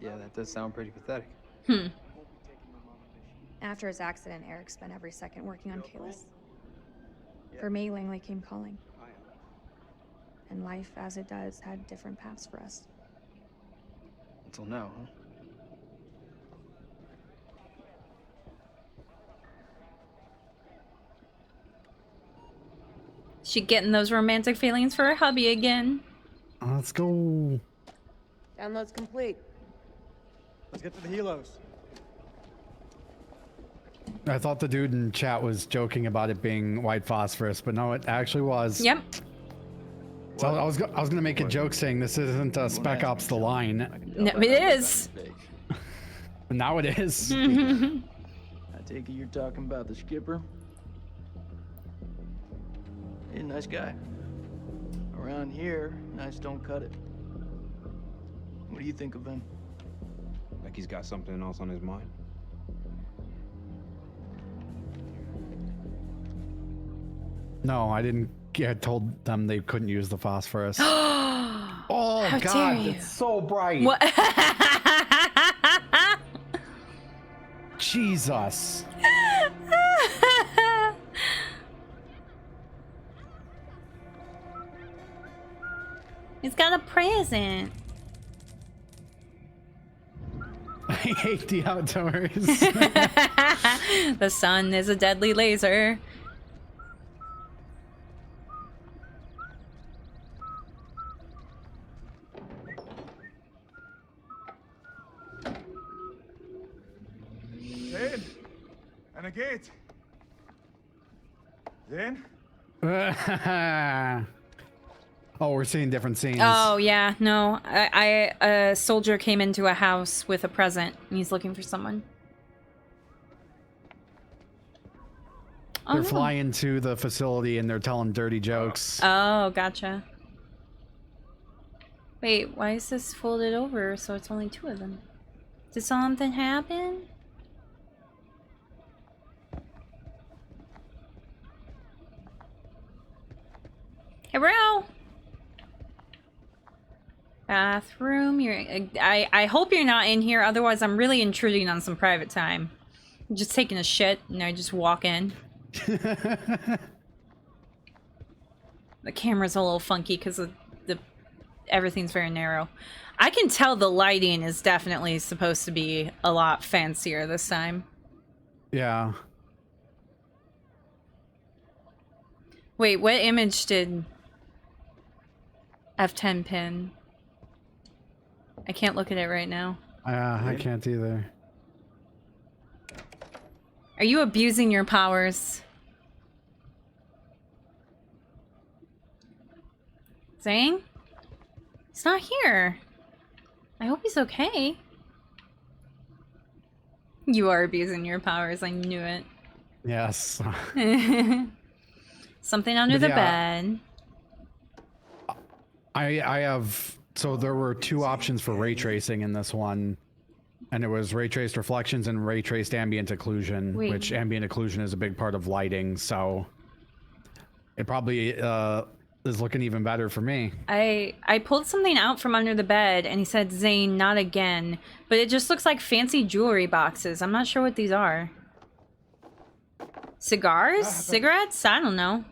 Yeah, that does sound pretty pathetic. After his accident, Eric spent every second working on Kalis. For me, Langley came calling. And life, as it does, had different paths for us. Until now, huh? She getting those romantic feelings for her hubby again. let's go. Download's complete. Let's get to the helos. I thought the dude in chat was joking about it being white phosphorus, but no, it actually was. Yep. So I was gonna make a joke saying this isn't Spec Ops: The Line. No, it is. Now it is. I take it you're talking about the skipper? He's a nice guy. Around here, nice don't cut it. What do you think of him? Like he's got something else on his mind. No, I didn't. I told them they couldn't use the phosphorus. Oh How God, dare you. it's so bright. What? Jesus. He's got a present. I hate the outdoors. The sun is a deadly laser. زين انا جيت زين. Oh, we're seeing different scenes. Oh yeah, no. A soldier came into a house with a present and he's looking for someone. They're flying to the facility and they're telling dirty jokes. Oh, gotcha. Wait, why is this folded over so it's only two of them? Did something happen? Hey, bro. Bathroom. I hope you're not in here. Otherwise, I'm really intruding on some private time. I'm just taking a shit and I just walk in. The camera's a little funky because of everything's very narrow. I can tell the lighting is definitely supposed to be a lot fancier this time. Yeah. Wait, what image did F10 pin? I can't look at it right now. I can't either. Are you abusing your powers? Zane? He's not here. I hope he's okay. You are abusing your powers. I knew it. Yes. Something under the bed. I have... So there were two options for ray tracing in this one. And it was ray traced reflections and ray traced ambient occlusion, Wait. which ambient occlusion is a big part of lighting. So it probably is looking even better for me. I pulled something out from under the bed and he said, Zane, not again. But it just looks like fancy jewelry boxes. I'm not sure what these are. Cigars? Cigarettes? I don't know.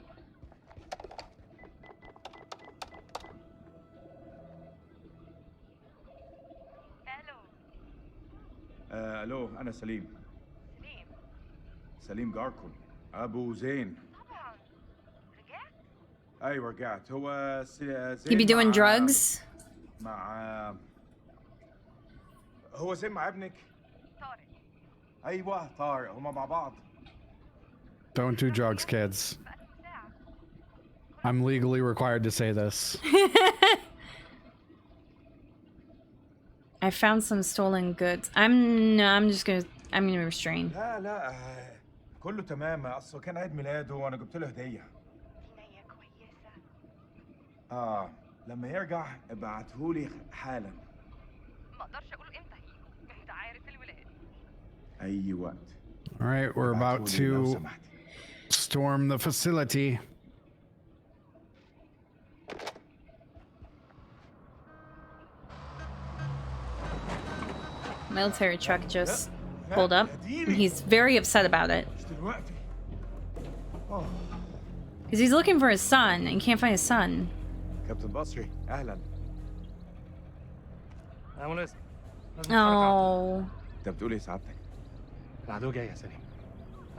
الو انا سليم سليم جاركم ابو زين ايوه رجعت هو زين You be doing drugs? مع هو زين مع ابنك ايوه طارق هما مع بعض. Don't do drugs, kids. I'm legally required to say this. I found some stolen goods. I'm gonna restrain. لا لا كله تمام اصله كان عيد ميلاده وانا جبت له هديه. لما يرجع ابعتهولي حالا. ما اقدرش اقول امتى هيجي. انت عارف الولاد. اي وقت. All right, we're about to storm the facility. Military truck just pulled up. And he's very upset about it. Because he's looking for his son and can't find his son. كابتن بصري اهلا. Oh. انت بتقول ايه سعادتك؟ العدو جاي يا سليم.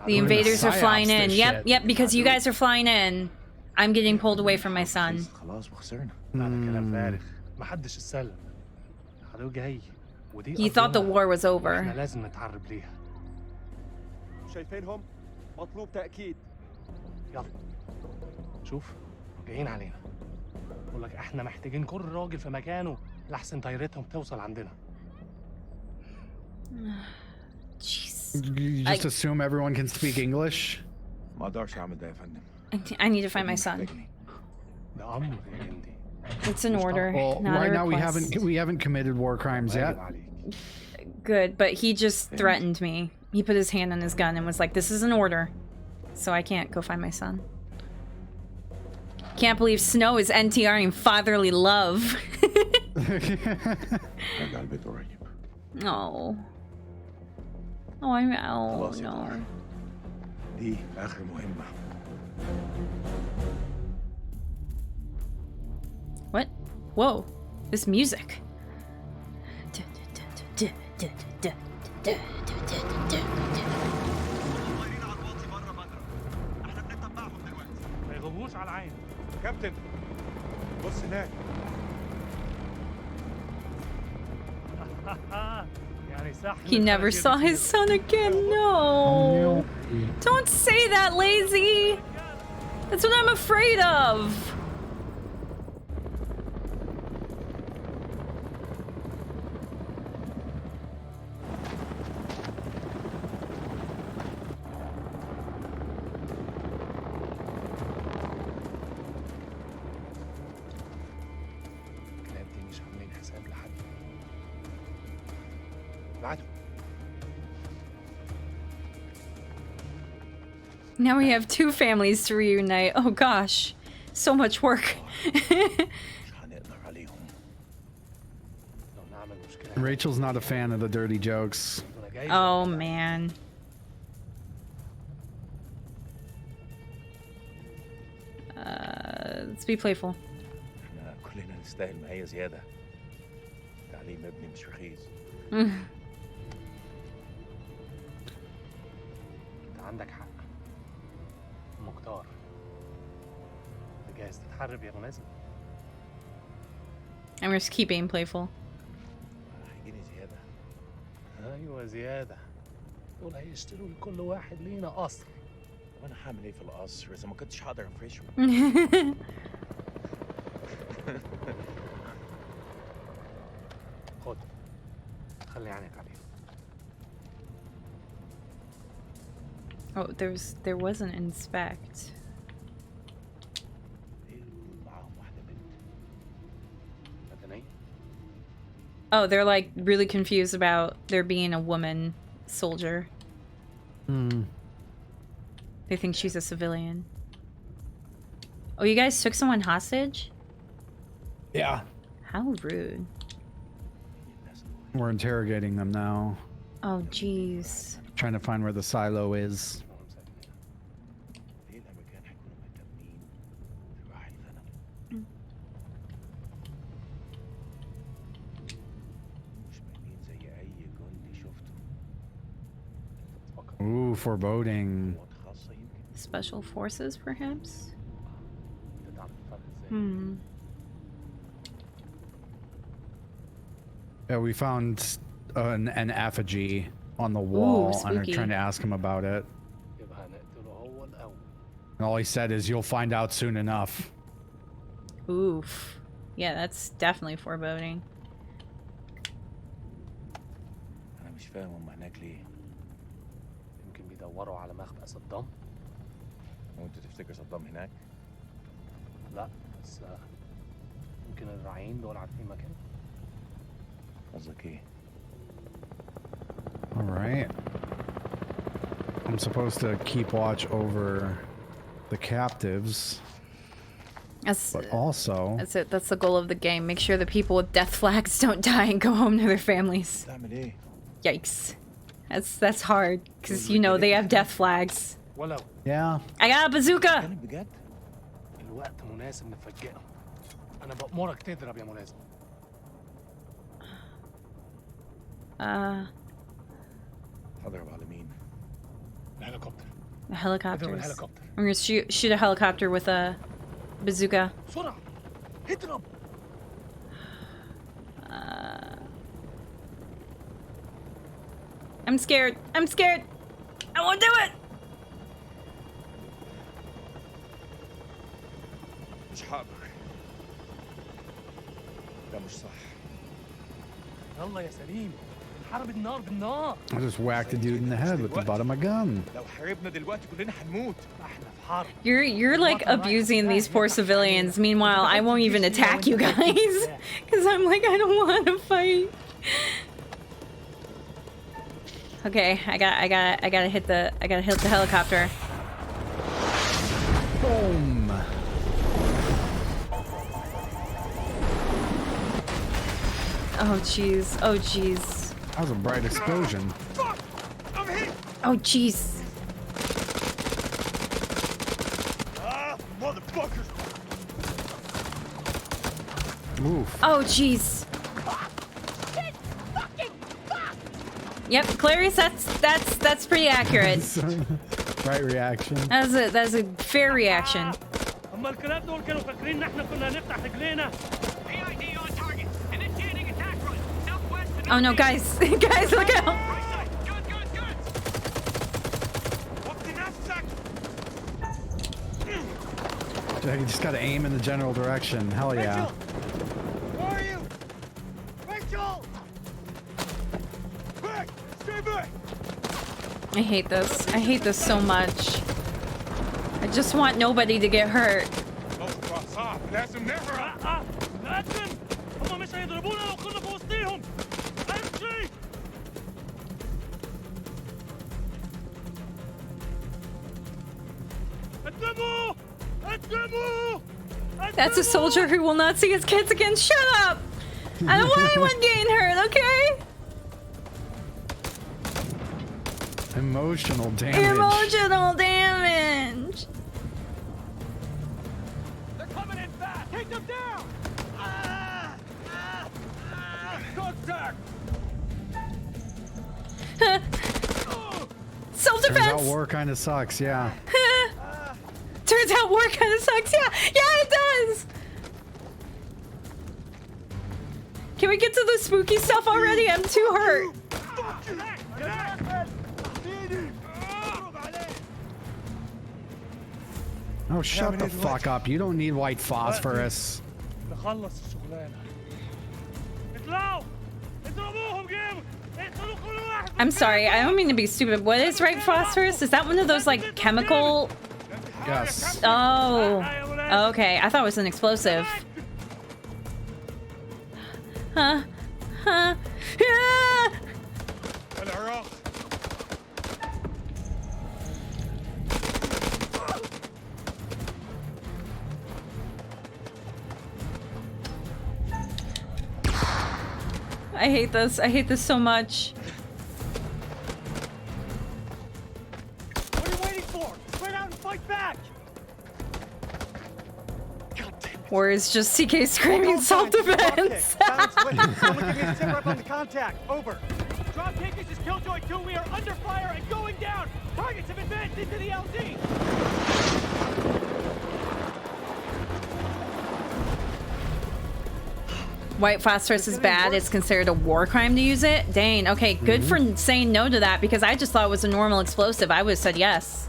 The invaders are flying in. Yep, because you guys are flying in. I'm getting pulled away from my son. خلاص وخسرنا. هذا كلام فارغ. ما حدش اتسلم. He thought the war was over. لازم نتعرب ليها. شايفينهم؟ مطلوب تأكيد. يلا. شوف جايين علينا. بقول لك احنا محتاجين كل راجل في مكانه لحسن طيارتهم توصل عندنا. Jeez. You just assume everyone can speak English? ما اقدرش اعمل ده يا فندم. I need to find my son. ده أمر يا جندي. It's an order, Well, not right a now request. we haven't committed war crimes yet. Good, but he just threatened me. He put his hand on his gun and was like, "This is an order." So I can't go find my son. Can't believe Snow is NTRing fatherly love. Oh. Oh, I'm oh no. دي آخر مهمة. What? Whoa. This music. ما يغضبوش على العين. كابتن بص هناك. He never saw his son again. No. Don't say that, lazy. That's what I'm afraid of. Now we have two families to reunite. Oh gosh, so much work. Rachel's not a fan of the dirty jokes. Oh man. Let's be playful. كلنا نستاهل معايا زيادة. تعليم ابني مش رخيص. انت عندك حق. مختار. انت جاهز تتحرب يا منازل؟ I'm just keep being playful. هيجيني زيادة. ايوه زيادة. دول هيشتروا لكل واحد لينا قصر. طب انا هعمل ايه في القصر اذا ما كنتش هقدر افرشه؟ خد. خلي عينك عليه. Oh, there was an inspect. Oh, they're like really confused about there being a woman soldier. Hmm. They think she's a civilian. Oh, you guys took someone hostage? Yeah. How rude. We're interrogating them now. Oh, jeez. Trying to find where the silo is. Ooh, foreboding. Special forces, perhaps? Hmm. Yeah, we found an effigy on the wall and are trying to ask him about it. And all he said is, "You'll find out soon enough." Oof. Yeah, that's definitely foreboding. انا مش فاهم هم هناك ليه. يمكن بيدوروا على مخبأ صدام. وانت تفتكر صدام هناك؟ لا بس يمكن الراعيين دول عارفين مكانه. قصدك ايه؟ All right. I'm supposed to keep watch over the captives. But also... That's it. That's the goal of the game. Make sure the people with death flags don't die and go home to their families. Yikes. That's hard. Because, you know, they have death flags. Yeah. I got a bazooka! الوقت مناسب نفاجئهم. أنا بأمرك تضرب يا مناسب. هضرب على مين؟ الهليكوبتر. The helicopters. الهليكوبتر. I'm gonna shoot a helicopter with a bazooka. بسرعة. اضرب. I'm scared. I'm scared. I won't do it. مش هقدر. ده مش صح. يلا يا سليم. نحارب النار بالنار. I just whacked a dude in the head with the butt of my gun. لو حاربنا دلوقتي كلنا هنموت. احنا في حرب. You're like abusing these poor civilians. Meanwhile, I won't even attack you guys because I'm like I don't want to fight. Okay, I gotta hit the helicopter. Boom. Oh jeez. Oh jeez. That was a bright explosion. Oh jeez. Motherfuckers. Oof. Oh jeez. Yep, Clarice, that's pretty accurate. Right reaction. That's a fair reaction. اما الكلاب دول كانوا فاكرين ان احنا كنا هنفتح رجلينا. Oh no, guys. Guys, look out. You just gotta aim in the general direction. Hell yeah. Rachel! Where are you? Rachel! Back! Stay back! I hate this. I hate this so much. I just want nobody to get hurt. لازم نهرب. لازم. هم مش هيضربونا لو كنا في وسطيهم. امشي. قدموا. قدموا. That's a soldier who will not see his kids again. Shut up! I don't want anyone getting hurt, okay? Emotional damage. Emotional damage. They're coming in fast. Take them down. Contact. Self-defense. Turns out war kind of sucks, yeah. Turns out war kind of sucks. Yeah, it does. Can we get to the spooky stuff already? I'm too hurt. Oh, shut the fuck up. You don't need white phosphorus. نخلص الشغلانة. اطلعوا. اضربوهم جيم. اقتلوا كل واحد. I'm sorry, I don't mean to be stupid. What is right phosphorus? Is that one of those like chemical? Yes. Oh. Okay, I thought it was an explosive. Huh? Huh? Ah! I hate this. I hate this so much. What are you waiting for? Spread out and fight back! Or is just CK screaming self-defense? Silence witness. Someone give me a sit rep on the contact. Over. Drop kick, this is Killjoy 2. We are under fire and going down. Targets have advanced into the LZ. White phosphorus is bad. It's considered a war crime to use it. Dang. Okay, good for saying no to that because I just thought it was a normal explosive. I would have said yes.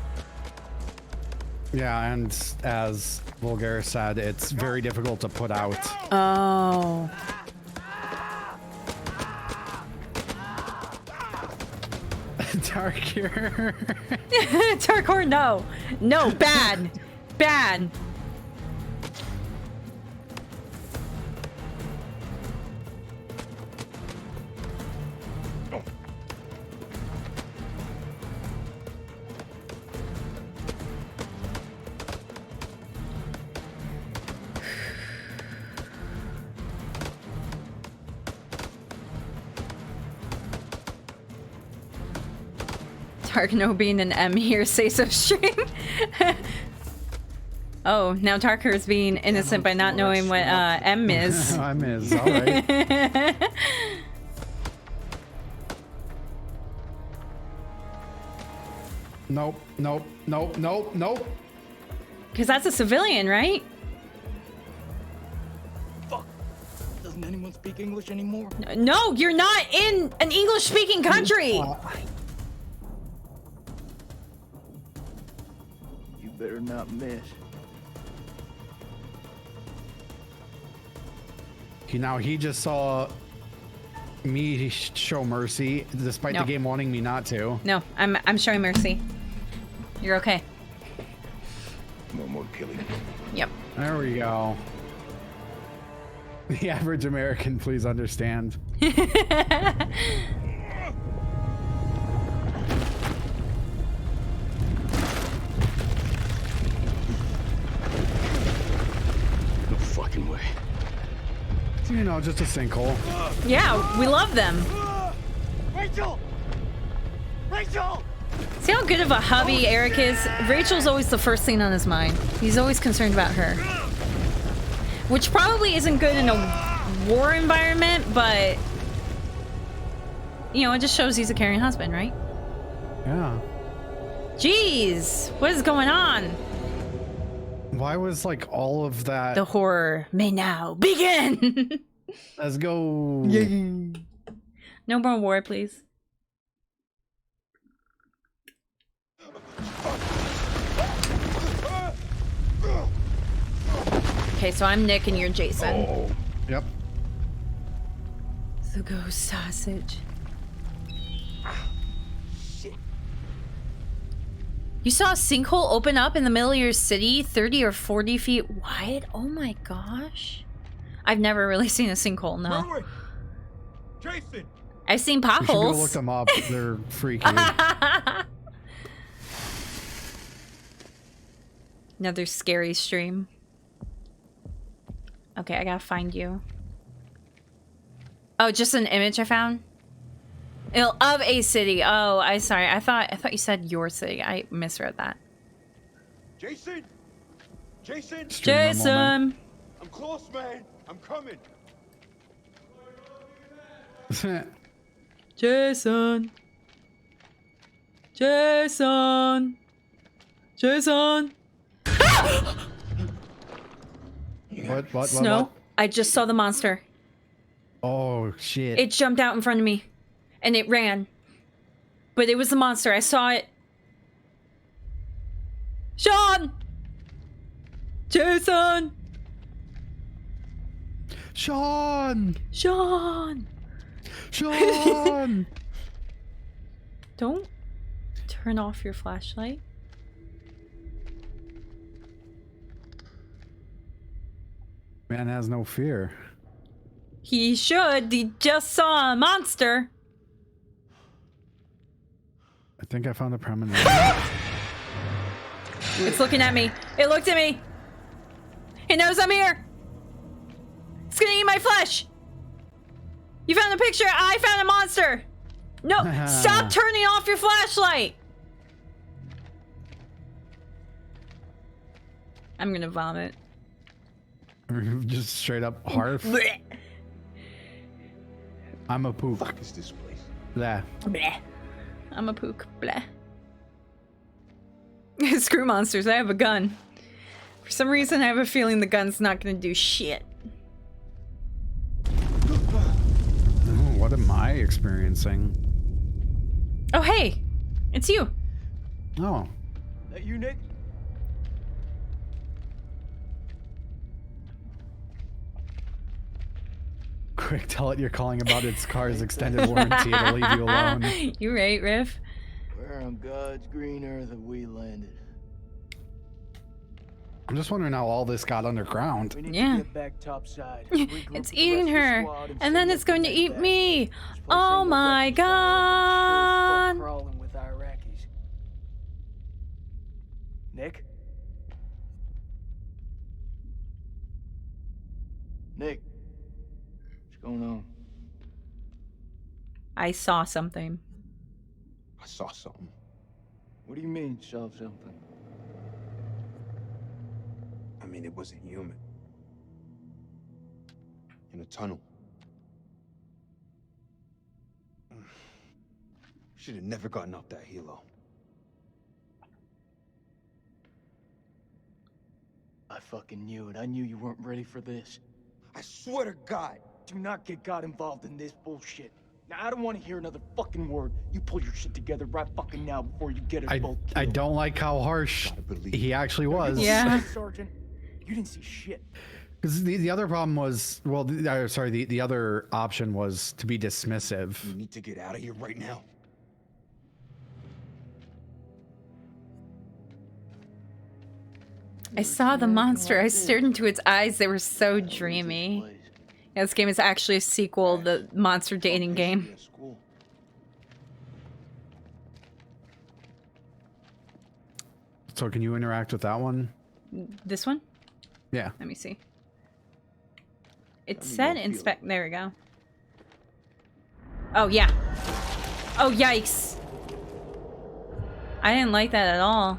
Yeah, and as Vulgar said, it's very difficult to put out. Oh. Darkier. Darkor, no. No, bad. Bad. Tarkno being an M here, say so stream. Oh, now Tarker is being innocent by not knowing what M is. M is, alright. Nope, nope, nope, nope, nope. Because that's a civilian, right? Fuck. Doesn't Doesn't anyone speak English anymore? No, you're not in an English-speaking country. You better not miss. Now he just saw me show mercy, despite the game wanting me not to. No, I'm showing mercy. You're okay. No more killing. Yep. There we go. The average American, please understand. No fucking way. You know, just a sinkhole. Yeah, we love them. Rachel! Rachel! See how good of a hubby Eric is? Rachel's always the first thing on his mind. He's always concerned about her. Which probably isn't good in a war environment, but... You know, it just shows he's a caring husband, right? Yeah. Jeez! What is going on? Why was, like, all of that... The horror may now begin! Let's go! No more war, please. Okay, so I'm Nick and you're Jason. Oh, yep. The ghost sausage. Shit. You saw a sinkhole open up in the middle of your city, 30 or 40 feet wide? Oh my gosh. I've never really seen a sinkhole, no. Jason! I've seen We should go potholes. look them up. They're freaky. Another scary stream. Okay, I gotta find you. Oh, just an image I found? Of a city. Oh, I thought you said your city. I misread that. Jason! Jason! Jason! I'm close, man. I'm coming. Jason. Jason. Jason. What? Snow. I just saw the monster. Oh, shit. It jumped out in front of me. And it ran. But it was the monster. I saw it. Sean! Jason! Sean! Sean! Sean! Don't turn off your flashlight. Man has no fear. He should. He just saw a monster. I think I found a premonition. It's looking at me. It looked at me. It knows I'm here. It's gonna eat my flesh. You found a picture. I found a monster. No, stop turning off your flashlight. I'm gonna vomit. Just straight up harf. Blech. I'm a poop. Fuck is this place? Bleh. Bleh. I'm a pook. Bleh. Screw monsters. I have a gun. For some reason, I have a feeling the gun's not gonna do shit. Oh, what am I experiencing? Oh, hey. It's you. Oh. That you, Nick? Quick, tell it you're calling about its car's extended warranty. It'll leave you alone. You right, Riff. Where on God's green earth have we landed? I'm just wondering how all this got underground. We need Yeah. to get back topside. It's eating her, and then it's going to eat me. Oh my god. Crawling with Iraqis. Nick? Nick? What's going on? I saw something. I saw something. What do you mean, saw something? I mean, it wasn't human. In a tunnel. Should have never gotten up that helo. I fucking knew it. I knew you weren't ready for this. I swear to God, Do not get God involved in this bullshit. Now, I don't want to hear another fucking word. You pull your shit together right fucking now before you get us both killed. I don't like how harsh he actually was. Yeah. Sergeant, you didn't see shit. Because the other problem was, well, the other option was to be dismissive. You need to get out of here right now. I saw the monster. I stared into its eyes. They were so dreamy. Yeah, this game is actually a sequel, the monster dating game. So can you interact with that one? This one? Yeah. Let me see. It said inspect. There we go. Oh, yeah. Oh, yikes. I didn't like that at all.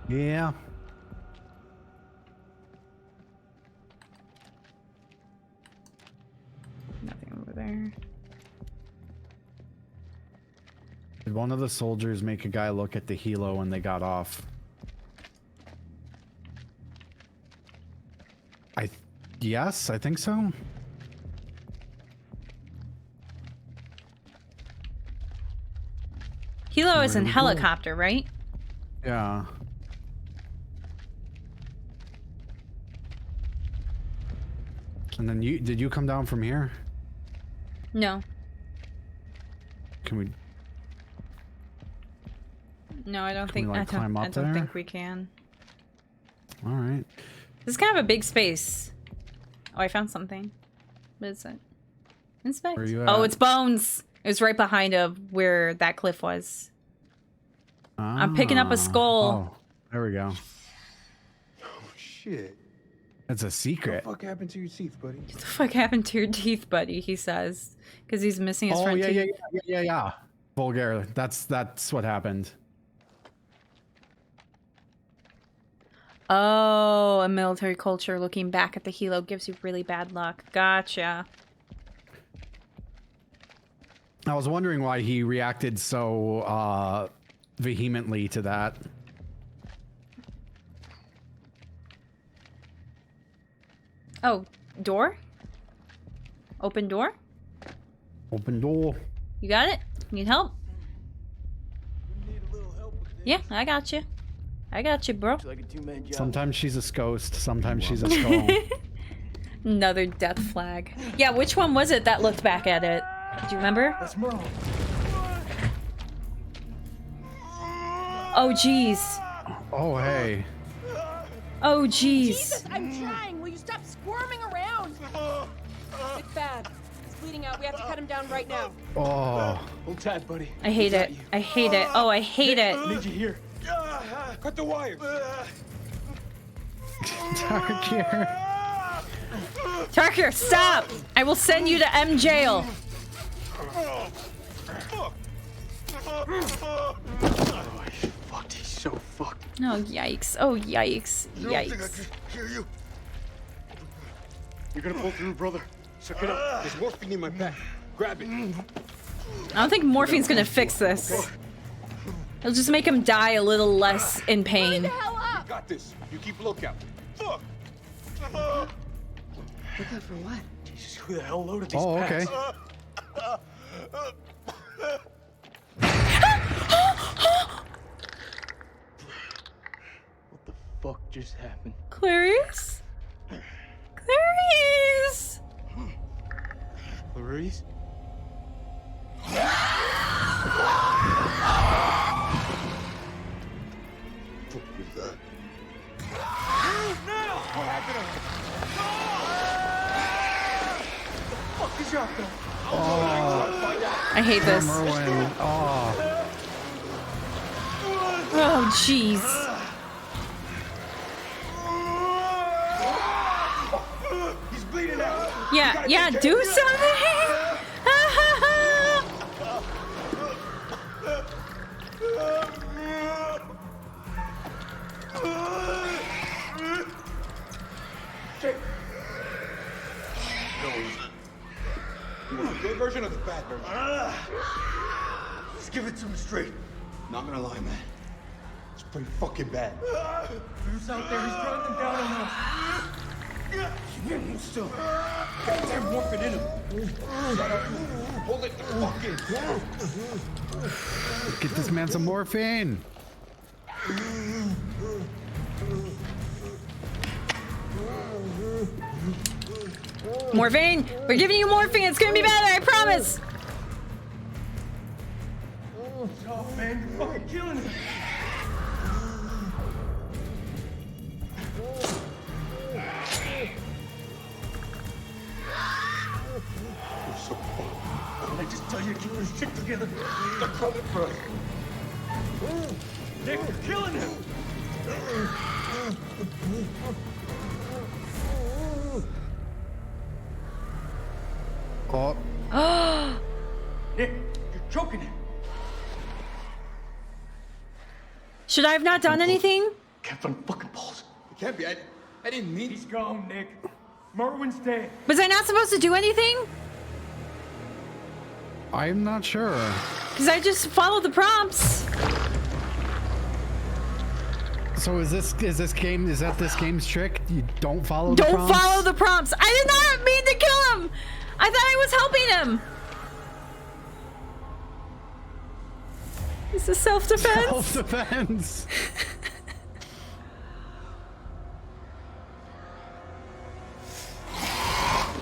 Yeah. Nothing over there. Did one of the soldiers make a guy look at the helo when they got off? Yes, I think so. Hilo is in helicopter, right? Yeah. And then did you come down from here? No. Can we? No, I don't Can think. we, like, climb up I don't there? think we can. All right. This is kind of a big space. Oh, I found something. What is it? Inspect. Where are you Oh, at? it's bones. It was right behind of where that cliff was. I'm picking up a skull. Oh, there we go. Oh shit. That's a secret. What the fuck happened to your teeth, buddy? What the fuck happened to your teeth, buddy? He says, because he's missing his front teeth. Yeah. Vulgar. That's what happened. Oh, a military culture looking back at the helo gives you really bad luck. Gotcha. I was wondering why he reacted so vehemently to that. Oh, door? Open door? Open door. You got it? Need help? Yeah, I got you. I got you, bro. Sometimes she's a ghost, sometimes she's a skull. Another death flag. Yeah, which one was it that looked back at it? Do you remember? Oh, jeez. Oh, hey. Oh, jeez. Jesus, I'm trying. Will you stop squirming around? It's bad. He's bleeding out. We have to cut him down right now. Oh. Hold tight, buddy. I hate it. I hate it. Oh, I hate it. Need you here. Cut the wire. Tarkir. Tarkir, stop! I will send you to M jail. Oh, fucked. He's so fucked. Oh, yikes. Oh, yikes. Yikes. You're gonna pull through, brother. Suck it up. There's morphine in my pack. Grab it. I don't think morphine's gonna fix this. It'll just make him die a little less in pain. You got this. You keep lookout. Fuck. Lookout for what? Jesus, who the hell loaded these Oh, okay. packs? What the fuck just happened? Clarice? Clarice! Clarice? I hate this. Merwin. Oh. Oh, jeez. He's bleeding out. Yeah, do something! You want the good version or the bad version? Just give it to him straight. Not gonna lie, man. It's pretty fucking bad. Who's out there? He's running down on us. still. Goddamn morphine in him. Shut up. Hold it the fuck in. Get this man some morphine. Morphine! We're giving you morphine. It's gonna be better. I promise. Oh man, you're fucking killing him. You're so fucked. Did I just tell you to keep your shit together? They're coming for us. Nick, you're killing him. Oh. Nick, you're choking him. Should I have not done anything? Can't find fucking balls. It can't be. I didn't mean. He's gone, Nick. Merwin's dead. Was I not supposed to do anything? I'm not sure. Because I just followed the prompts. So is this game? Is that this game's trick? You don't follow the prompts? Don't follow the prompts. I did not mean to kill him. I thought I was helping him. This is self-defense. Self-defense.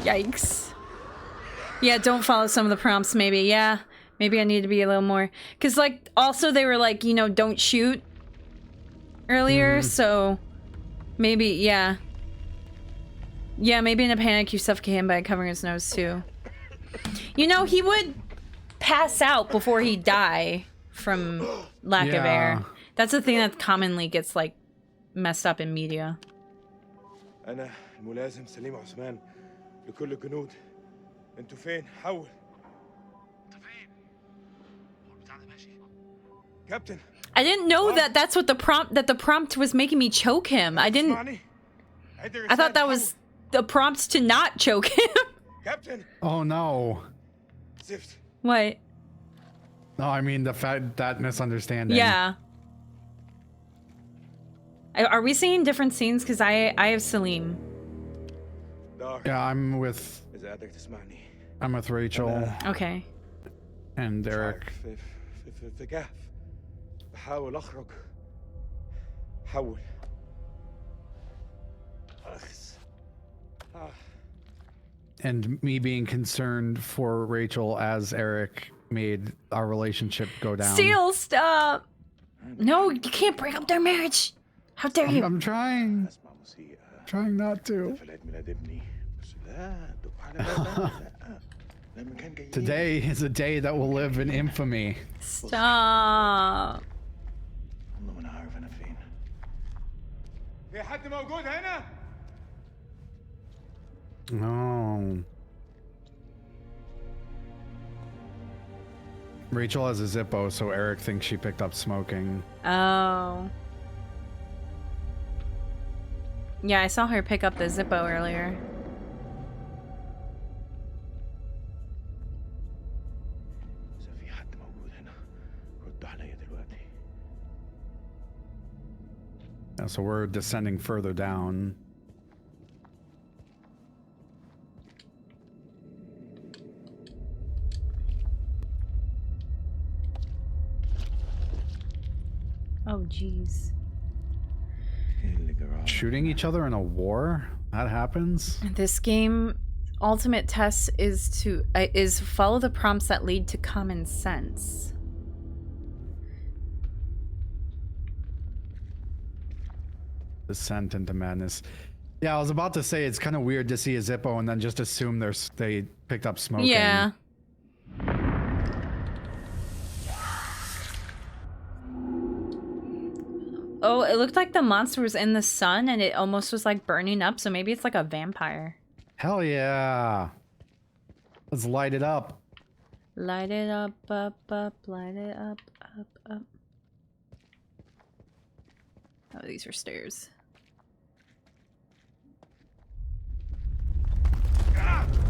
Yikes. Yeah, don't follow some of the prompts, maybe. Yeah, maybe I need to be a little more. Because, like, also they were like, you know, don't shoot earlier, so maybe, yeah. Yeah, maybe in a panic you suffocate him by covering his nose, too. You know, he would pass out before he'd die from lack of air. That's the thing that commonly gets, like, messed up in media. أنا الملازم سليم عثمان لكل الجنود. أنتوا فين؟ حول. أنت فين؟ هو البتاع ده ماشي. كابتن. I didn't know that that's what the prompt was making me choke him. I didn't. I thought that was the prompt to not choke him. Captain. Oh no. Zift. What? No, I mean the fact that misunderstanding. Yeah. Are we seeing different scenes? Because I have Salim. Yeah, I'm with Rachel. Okay. And Derek. في كهف بحاول أخرج حول And me being concerned for Rachel as Eric made our relationship go down. Steel, stop! No, you can't break up their marriage. How dare you? I'm trying. Trying not to. Today is a day that will live in infamy. Stop. في حد موجود هنا؟ No. Rachel has a Zippo, so Eric thinks she picked up smoking. Oh. Yeah, I saw her pick up the Zippo earlier. Yeah, so we're descending further down. Oh, jeez. Shooting each other in a war? That happens? This game ultimate test is follow the prompts that lead to common sense. Descent into madness. Yeah, I was about to say it's kind of weird to see a Zippo and then just assume they picked up smoking. Yeah. Oh, it looked like the monster was in the sun and it almost was like burning up, so maybe it's like a vampire. Hell yeah. Let's light it up. Light it up, light it up, up. Oh, these are stairs.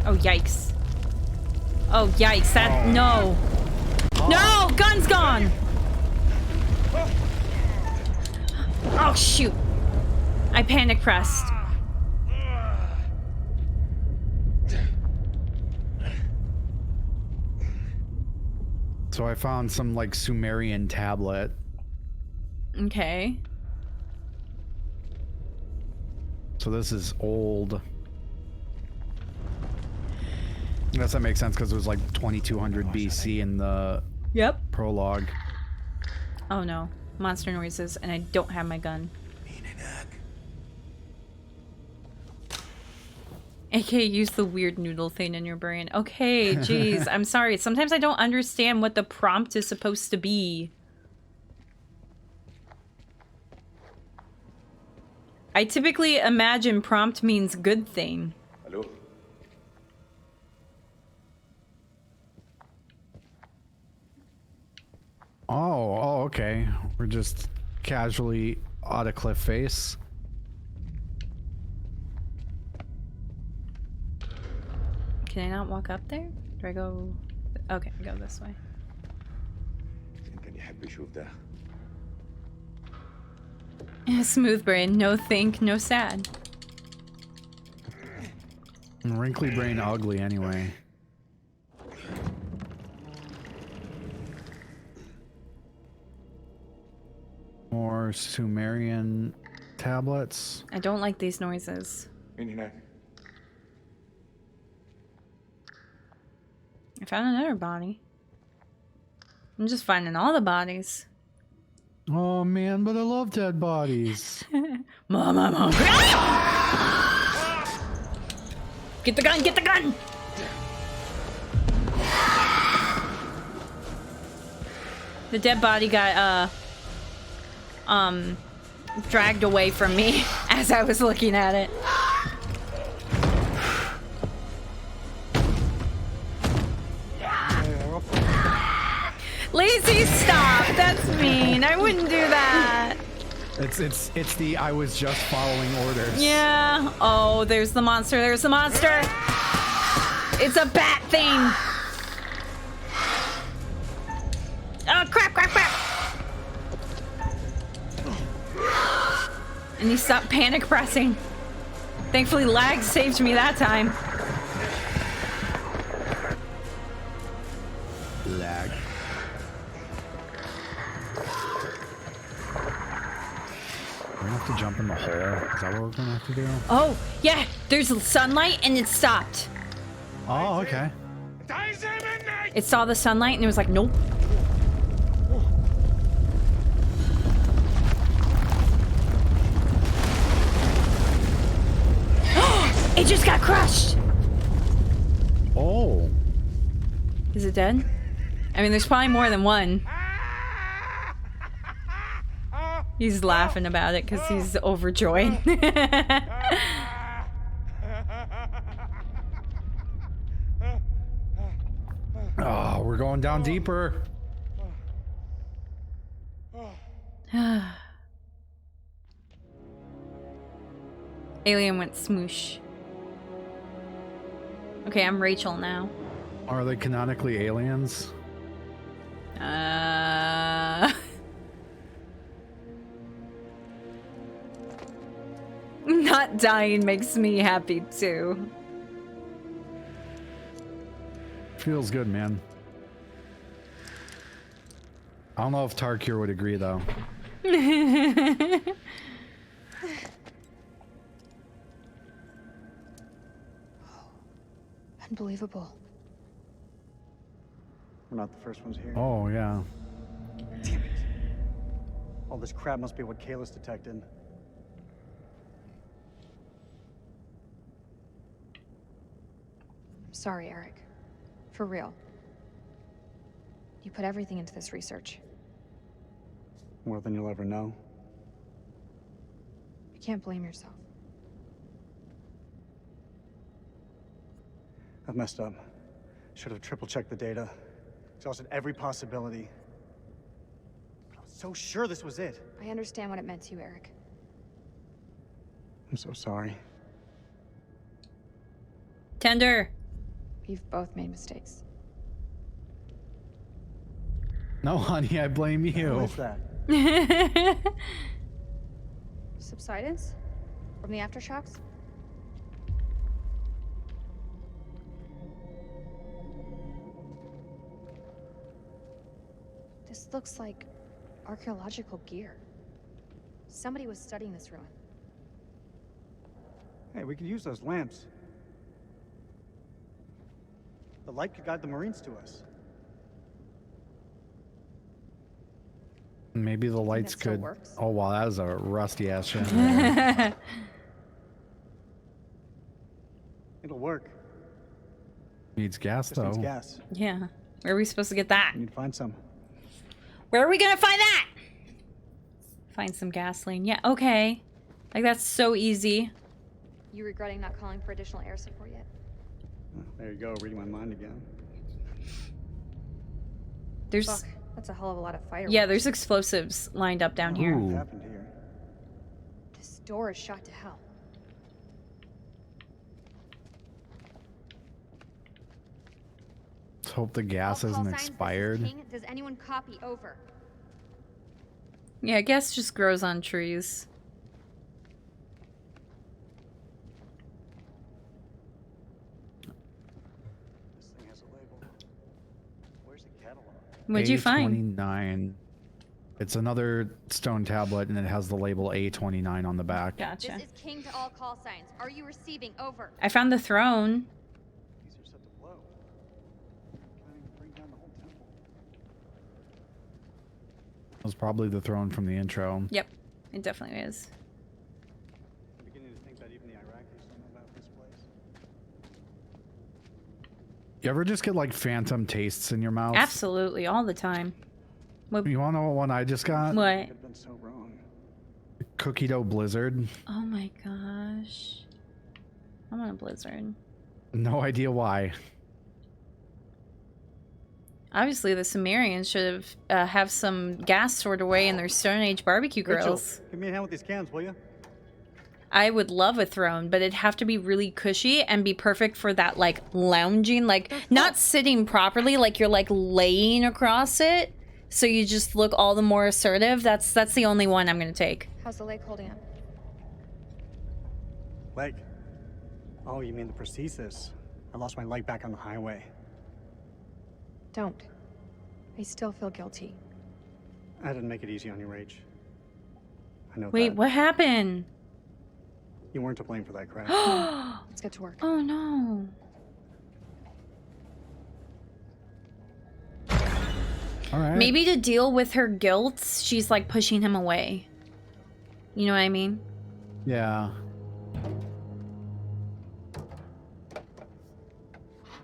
Oh, yikes. Oh, yikes. That, no. No, gun's gone. Oh, shoot. I panic pressed. So I found some like Sumerian tablet. Okay. So this is old. I guess that makes sense because it was like 2200 BC in the prologue. Oh no. Monster noises, and I don't have my gun. AK, use the weird noodle thing in your brain. Okay, jeez. I'm sorry. Sometimes I don't understand what the prompt is supposed to be. I typically imagine prompt means good thing. Hello? Oh, okay. We're just casually on a cliff face. Can I not walk up there? Do I go... Okay, I go this way. كان يحب يشوف ده. Smooth brain. No think, no sad. Wrinkly brain ugly anyway. More Sumerian tablets. I don't like these noises. I found another body. I'm just finding all the bodies. Oh man, but I love dead bodies. Mom, I'm hungry. Get the gun, get the gun! The dead body got, dragged away from me as I was looking at it. Lazy, stop! That's mean. I wouldn't do that. It's the I was just following orders. Yeah. Oh, there's the monster. There's the monster. It's a bat thing. Oh, crap, crap, crap. And he stopped panic pressing. Thankfully, lag saved me that time. Lag. We're gonna have to jump in the hole. Is that what we're gonna have to do? Oh, yeah. There's sunlight and it stopped. Oh, okay. It saw the sunlight and it was like, nope. It just got crushed. Oh. Is it dead? I mean, there's probably more than one. He's laughing about it because he's overjoyed. Oh, we're going down deeper. Alien went smoosh. Okay, I'm Rachel now. Are they canonically aliens? Not dying makes me happy too. Feels good, man. I don't know if Tarkir would agree, though. Unbelievable. We're not the first ones here. Oh, yeah. Damn it. All this crap must be what Kayla's detected. I'm sorry, Eric. For real. You put everything into this research. More than you'll ever know. You can't blame yourself. I've messed up. Should have triple-checked the data. Exhausted every possibility. But I was so sure this was it. I understand what it meant to you, Eric. I'm so sorry. Tender. We've both made mistakes. No, honey, I blame you. What is that? Subsidence? From the aftershocks? This looks like archaeological gear. Somebody was studying this ruin. Hey, we could use those lamps. The light could guide the Marines to us. Maybe the lights could. Oh wow, that was a rusty ass shit. It'll work. Needs gas though. Needs gas. Yeah. Where are we supposed to get that? We need to find some. Where are we gonna find that? Find some gasoline. Yeah, okay. Like, that's so easy. You regretting not calling for additional air support yet? There you go, reading my mind again. There's... Fuck, that's a hell of a lot of fireworks. Yeah, there's explosives lined up down here. What happened here? This door is shot to hell. Let's hope the gas isn't expired. Does anyone copy? Over. Yeah, gas just grows on trees. This thing has a label. Where's the catalog? What'd you find? A29. It's another stone tablet, and it has the label A29 on the back. Gotcha. This is King to all call signs. Are you receiving? Over. I found the throne. These are set to blow. Can't even bring down the whole temple. It was probably the throne from the intro. Yep, it definitely is. I'm beginning to think that even the Iraqis don't know about this place. You ever just get like phantom tastes in your mouth? Absolutely, all the time. You want to know what one I just got? What? I've been so wrong. Cookie dough blizzard. Oh my gosh. I want a blizzard. No idea why. Obviously, the Sumerians should have some gas stored away in their Stone Age barbecue grills. Rachel, give me a hand with these cans, will you? I would love a throne, but it'd have to be really cushy and be perfect for that, like, lounging, like, not sitting properly, like you're, like, laying across it, so you just look all the more assertive. That's the only one I'm gonna take. How's the lake holding up? Leg. Oh, you mean the prosthesis? I lost my leg back on the highway. Don't. I still feel guilty. I didn't make it easy on you, Rach. I know Wait, that. what happened? You weren't to blame for that crash. Let's get to work. Oh no. All right. Maybe to deal with her guilt, she's like pushing him away. You know what I mean? Yeah.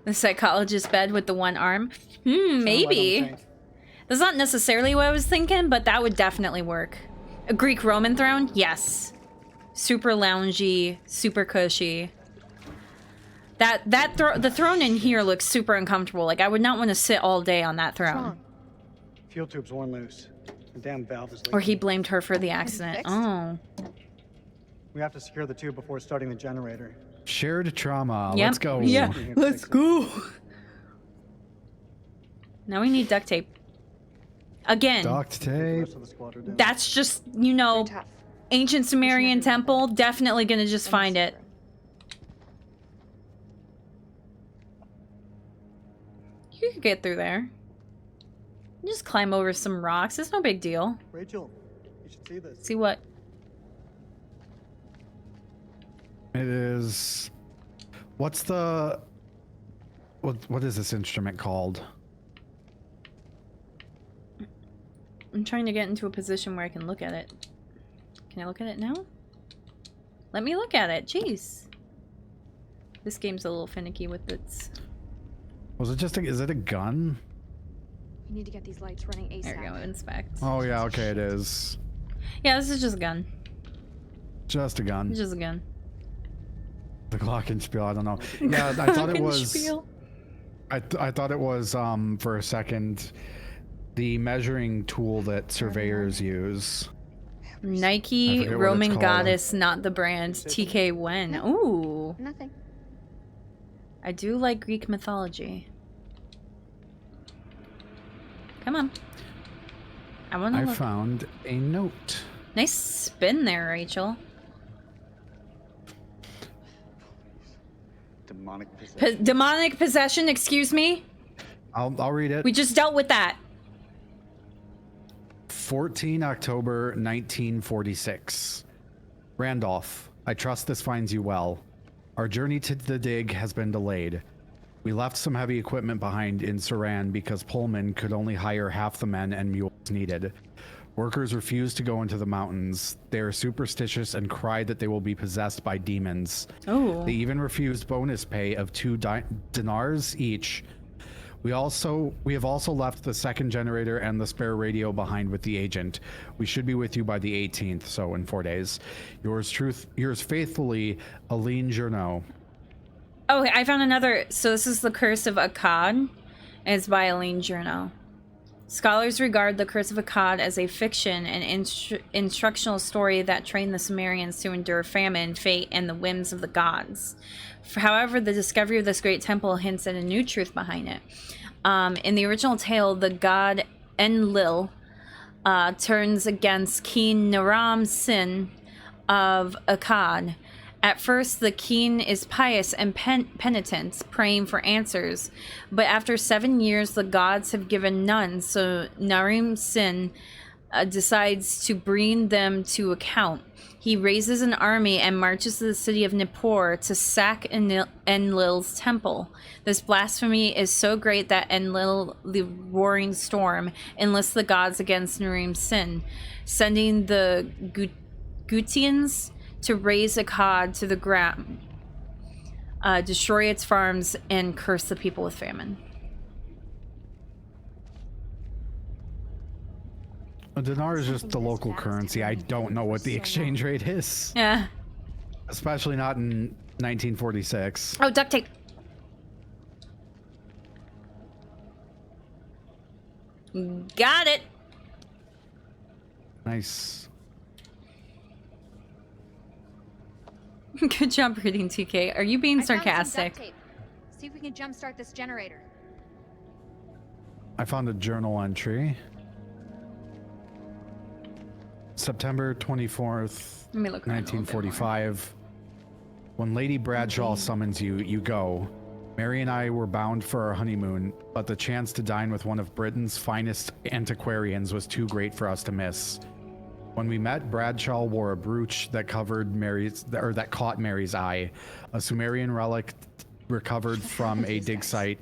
The psychologist bed with the one arm? Maybe. That's not necessarily what I was thinking, but that would definitely work. A Greek-Roman throne? Yes. Super loungy, super cushy. The throne in here looks super uncomfortable. Like, I would not want to sit all day on that throne. Fuel tube's worn loose. The damn valve is leaking. Or he blamed her for the accident. Oh. We have to secure the tube before starting the generator. Shared trauma. Yep. Let's go. Yeah, let's go. Now we need duct tape. Again. Duct tape. That's just, you know, ancient Sumerian temple. Definitely gonna just find it. You could get through there. Just climb over some rocks. It's no big deal. Rachel, you should see this. See what? It is. What's the? What is this instrument called? I'm trying to get into a position where I can look at it. Can I look at it now? Let me look at it. Jeez. This game's a little finicky with its... Was it just a? Is it a gun? We need to get these lights running ASAP. There we go. Inspect. Oh yeah. Okay, it is. Yeah, this is just a gun. Just a gun. It's just a gun. The Glockenspiel. I don't know. Yeah, I thought it was. Glockenspiel. I thought it was for a second the measuring tool that surveyors use. Nike Roman Goddess, not the brand. TK when? Ooh. Nothing. I do like Greek mythology. Come on. I want to I look. found a note. Nice spin there, Rachel. Demonic possession. Demonic possession, excuse me? I'll read it. We just dealt with that. 14 October 1946. Randolph, I trust this finds you well. Our journey to the dig has been delayed. We left some heavy equipment behind in Saran because Pullman could only hire half the men and mules needed. Workers refuse to go into the mountains. They are superstitious and cry that they will be possessed by demons. Oh. They even refused bonus pay of 2 dinars each. We have also left the second generator and the spare radio behind with the agent. We should be with you by the 18th, so in 4 days. Yours faithfully, Aline Journeau. Oh, I found another. So this is The Curse of Akkad, and it's by Aline Journeau. Scholars regard The Curse of Akkad as a fiction and instructional story that trained the Sumerians to endure famine, fate, and the whims of the gods. However, the discovery of this great temple hints at a new truth behind it. In the original tale, the god Enlil turns against King Naram Sin of Akkad. At first, the king is pious and penitent, praying for answers. But after 7 years, the gods have given none, so Naram Sin decides to bring them to account. He raises an army and marches to the city of Nippur to sack Enlil's temple. This blasphemy is so great that Enlil, the roaring storm, enlists the gods against Naram Sin, sending the Gutians to raise Akkad to the ground, destroy its farms, and curse the people with famine. A dinar is just the local currency. I don't know what the exchange rate is. Yeah. Especially not in 1946. Oh, duct tape. Got it. Nice. Good job reading, TK. Are you being sarcastic? See if we can jumpstart this generator. I found a journal entry. September 24th, Let me look around a little bit 1945. When Lady Bradshaw summons you, you go. Mary and I were bound for our honeymoon, but the chance to dine with one of Britain's finest antiquarians was too great for us to miss. When we met, Bradshaw wore a brooch that caught Mary's eye, a Sumerian relic recovered from a dig site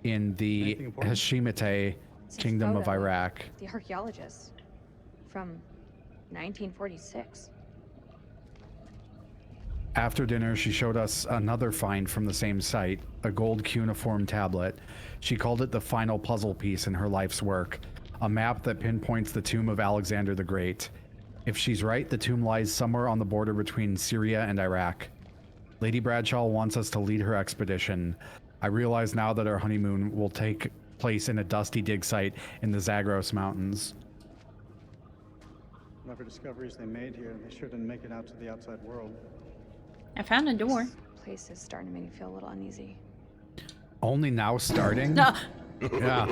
in the Hashemite Kingdom of Iraq. The archaeologist from 1946. After dinner, she showed us another find from the same site, a gold cuneiform tablet. She called it the final puzzle piece in her life's work, a map that pinpoints the tomb of Alexander the Great. If she's right, the tomb lies somewhere on the border between Syria and Iraq. Lady Bradshaw wants us to lead her expedition. I realize now that our honeymoon will take place in a dusty dig site in the Zagros Mountains. Whatever discoveries they made here, they sure didn't make it out to the outside world. I found a door. This place is starting to make me feel a little uneasy. Only now starting? No. Yeah.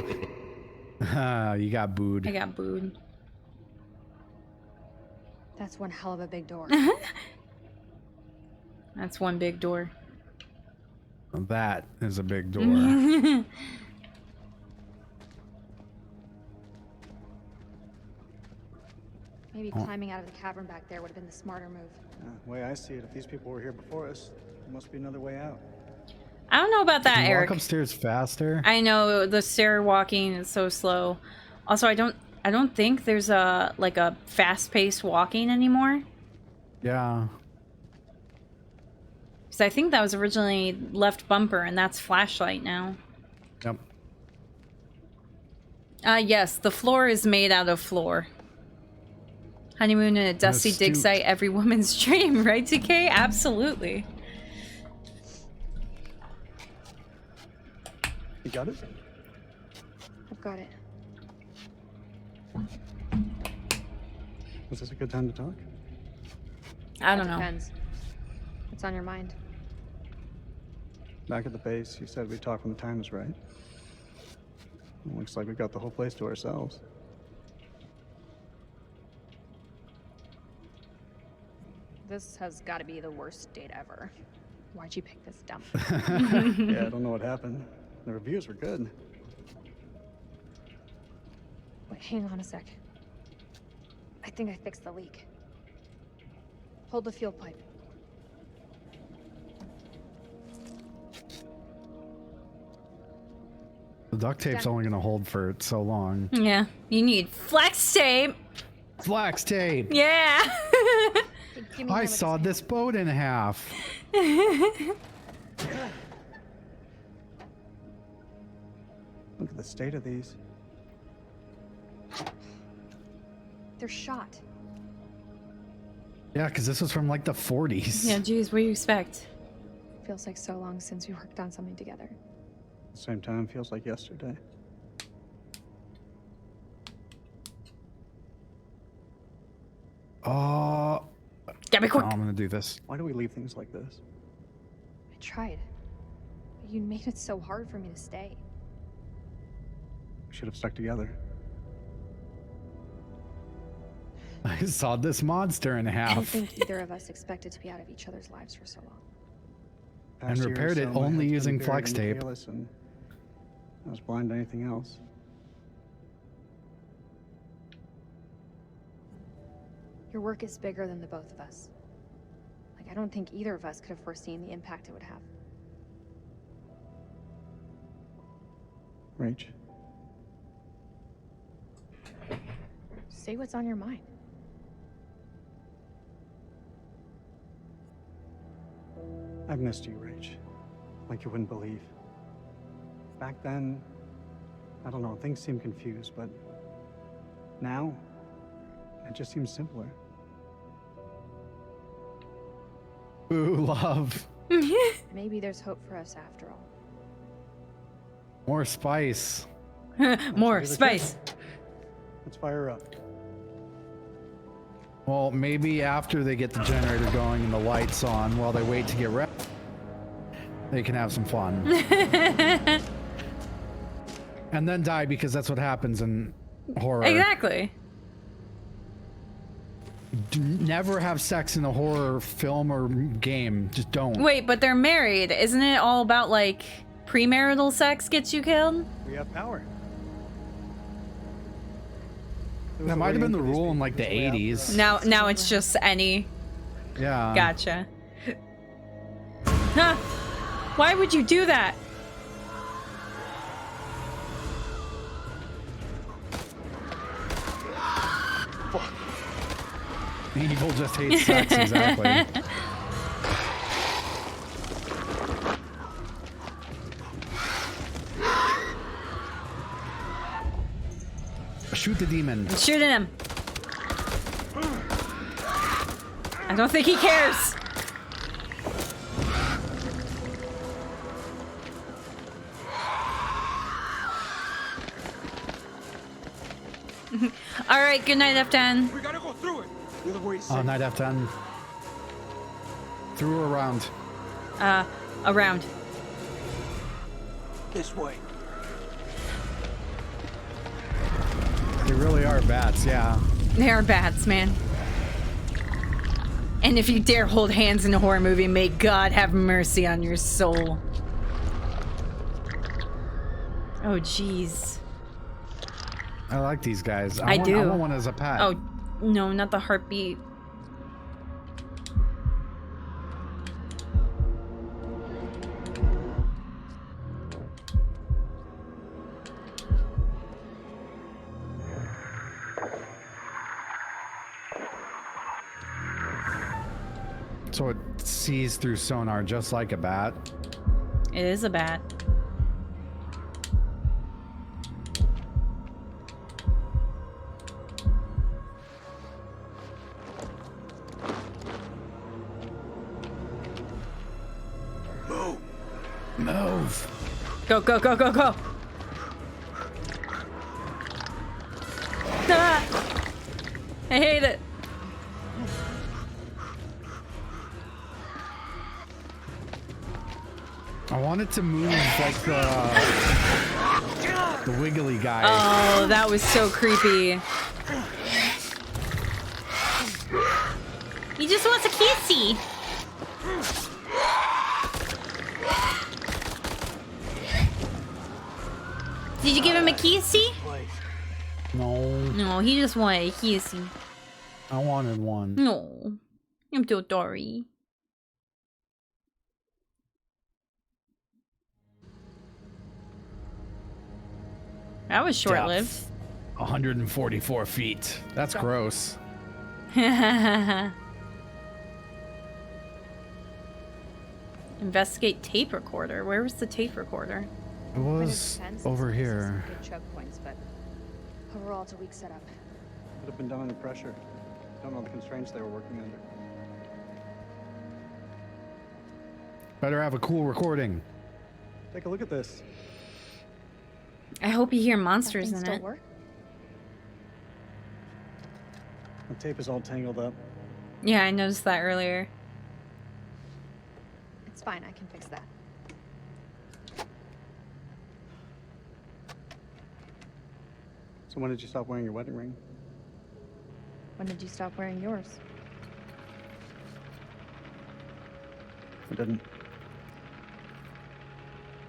You got booed. I got booed. That's one hell of a big door. That's one big door. That is a big door. Maybe climbing out of the cavern back there would have been the smarter move. The way I see it, if these people were here before us, there must be another way out. I don't know about that, Can you Eric. walk upstairs faster? I know the stair walking is so slow. Also, I don't think there's a fast-paced walking anymore. Yeah. Because I think that was originally left bumper, and that's flashlight now. Yep. Yes, the floor is made out of floor. Honeymoon in a dusty dig site, every woman's dream, right, TK? Absolutely. You got it? I've got it. Was this a good time to talk? I don't know. Depends. What's on your mind? Back at the base, you said we'd talk when the time was right. It looks like we got the whole place to ourselves. This has got to be the worst date ever. Why'd you pick this dump? Yeah, I don't know what happened. The reviews were good. Wait, hang on a sec. think I fixed the leak. Hold the fuel pipe. The duct tape's only gonna hold for so long. Yeah, you need flex tape. Flex tape. Yeah. I sawed this boat in half. Look at the state of these. They're shot. Yeah, because this was from like the 40s. Yeah, geez, what do you expect? Feels like so long since we worked on something together. At the same time, feels like yesterday. Get me quick. I'm gonna do this. Why do we leave things like this? I tried. But you made it so hard for me to stay. We should have stuck together. I sawed this monster in I don't half think either of us expected to be out of each other's lives for so long. and Past repaired year or it so, my only head's using been flex buried in tape. Kalis, and I was blind to anything else. Your work is bigger than the both of us. Like, I don't think either of us could have foreseen the impact it would have. Rach, Say what's on your mind. I've missed you, Rach. Like you wouldn't believe. Back then, I don't know, things seemed confused, but now, it just seems simpler. Ooh, love. Maybe there's hope for us after all. More spice. More spice. Let's fire her up. Well, maybe after they get the generator going and the lights on while they wait to get ready, they can have some fun. And then die, because that's what happens in horror. Exactly. Never have sex in a horror film or game. Just don't. Wait, but they're married. Isn't it all about like premarital sex gets you killed? We have power. That might have been the rule in like the 80s. Now it's just any. Yeah. Gotcha. Huh. Why would you do that? Evil just hates sex, exactly. Shoot the demon. I'm shooting him. I don't think he cares. All right, good night, F10. We gotta go through it. The other way is Oh, night F10. Through or around? Around. This way. They really are bats, yeah. They are bats, man. And if you dare hold hands in a horror movie, may God have mercy on your soul. Oh, jeez. I like these guys. I do. I want one as a pet. Oh, no, not the heartbeat. So it sees through sonar just like a bat. It is a bat. Move. Go, go, go, go, go. Ah! I hate it. I want it to move like the wiggly guy. Oh, that was so creepy. He just wants a kissy. Did you give him a kissy? No. No, he just wanted a kissy. I wanted one. No. I'm too sorry. That was short-lived. 144 feet. That's gross. Investigate tape recorder. Where was the tape recorder? It was over here. Good choke points, but overall, it's a weak setup. Would have been done under pressure. Don't know the constraints they were working under. Better have a cool recording. Take a look at this. I hope you hear monsters in it. Work? The tape is all tangled up. Yeah, I noticed that earlier. It's fine, I can fix that. So when did you stop wearing your wedding ring? When did you stop wearing yours? I didn't.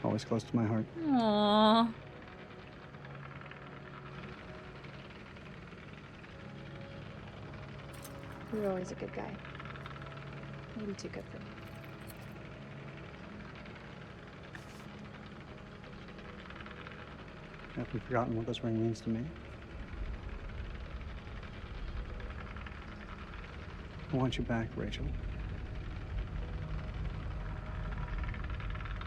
Always close to my heart. Aww. You were always a good guy. Maybe too good for me. Have you forgotten what this ring means to me? I want you back, Rachel.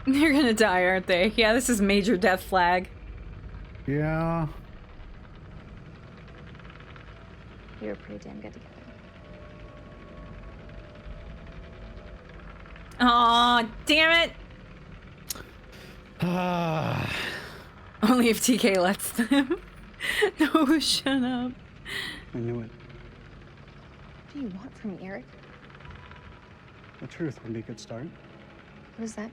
They're gonna die, aren't they? Yeah, this is major death flag. Yeah. You were pretty damn good together. Aw, damn it! Only if TK lets them. No, shut up. I knew it. What do you want from me, Eric? The truth would be a good start. What does that mean?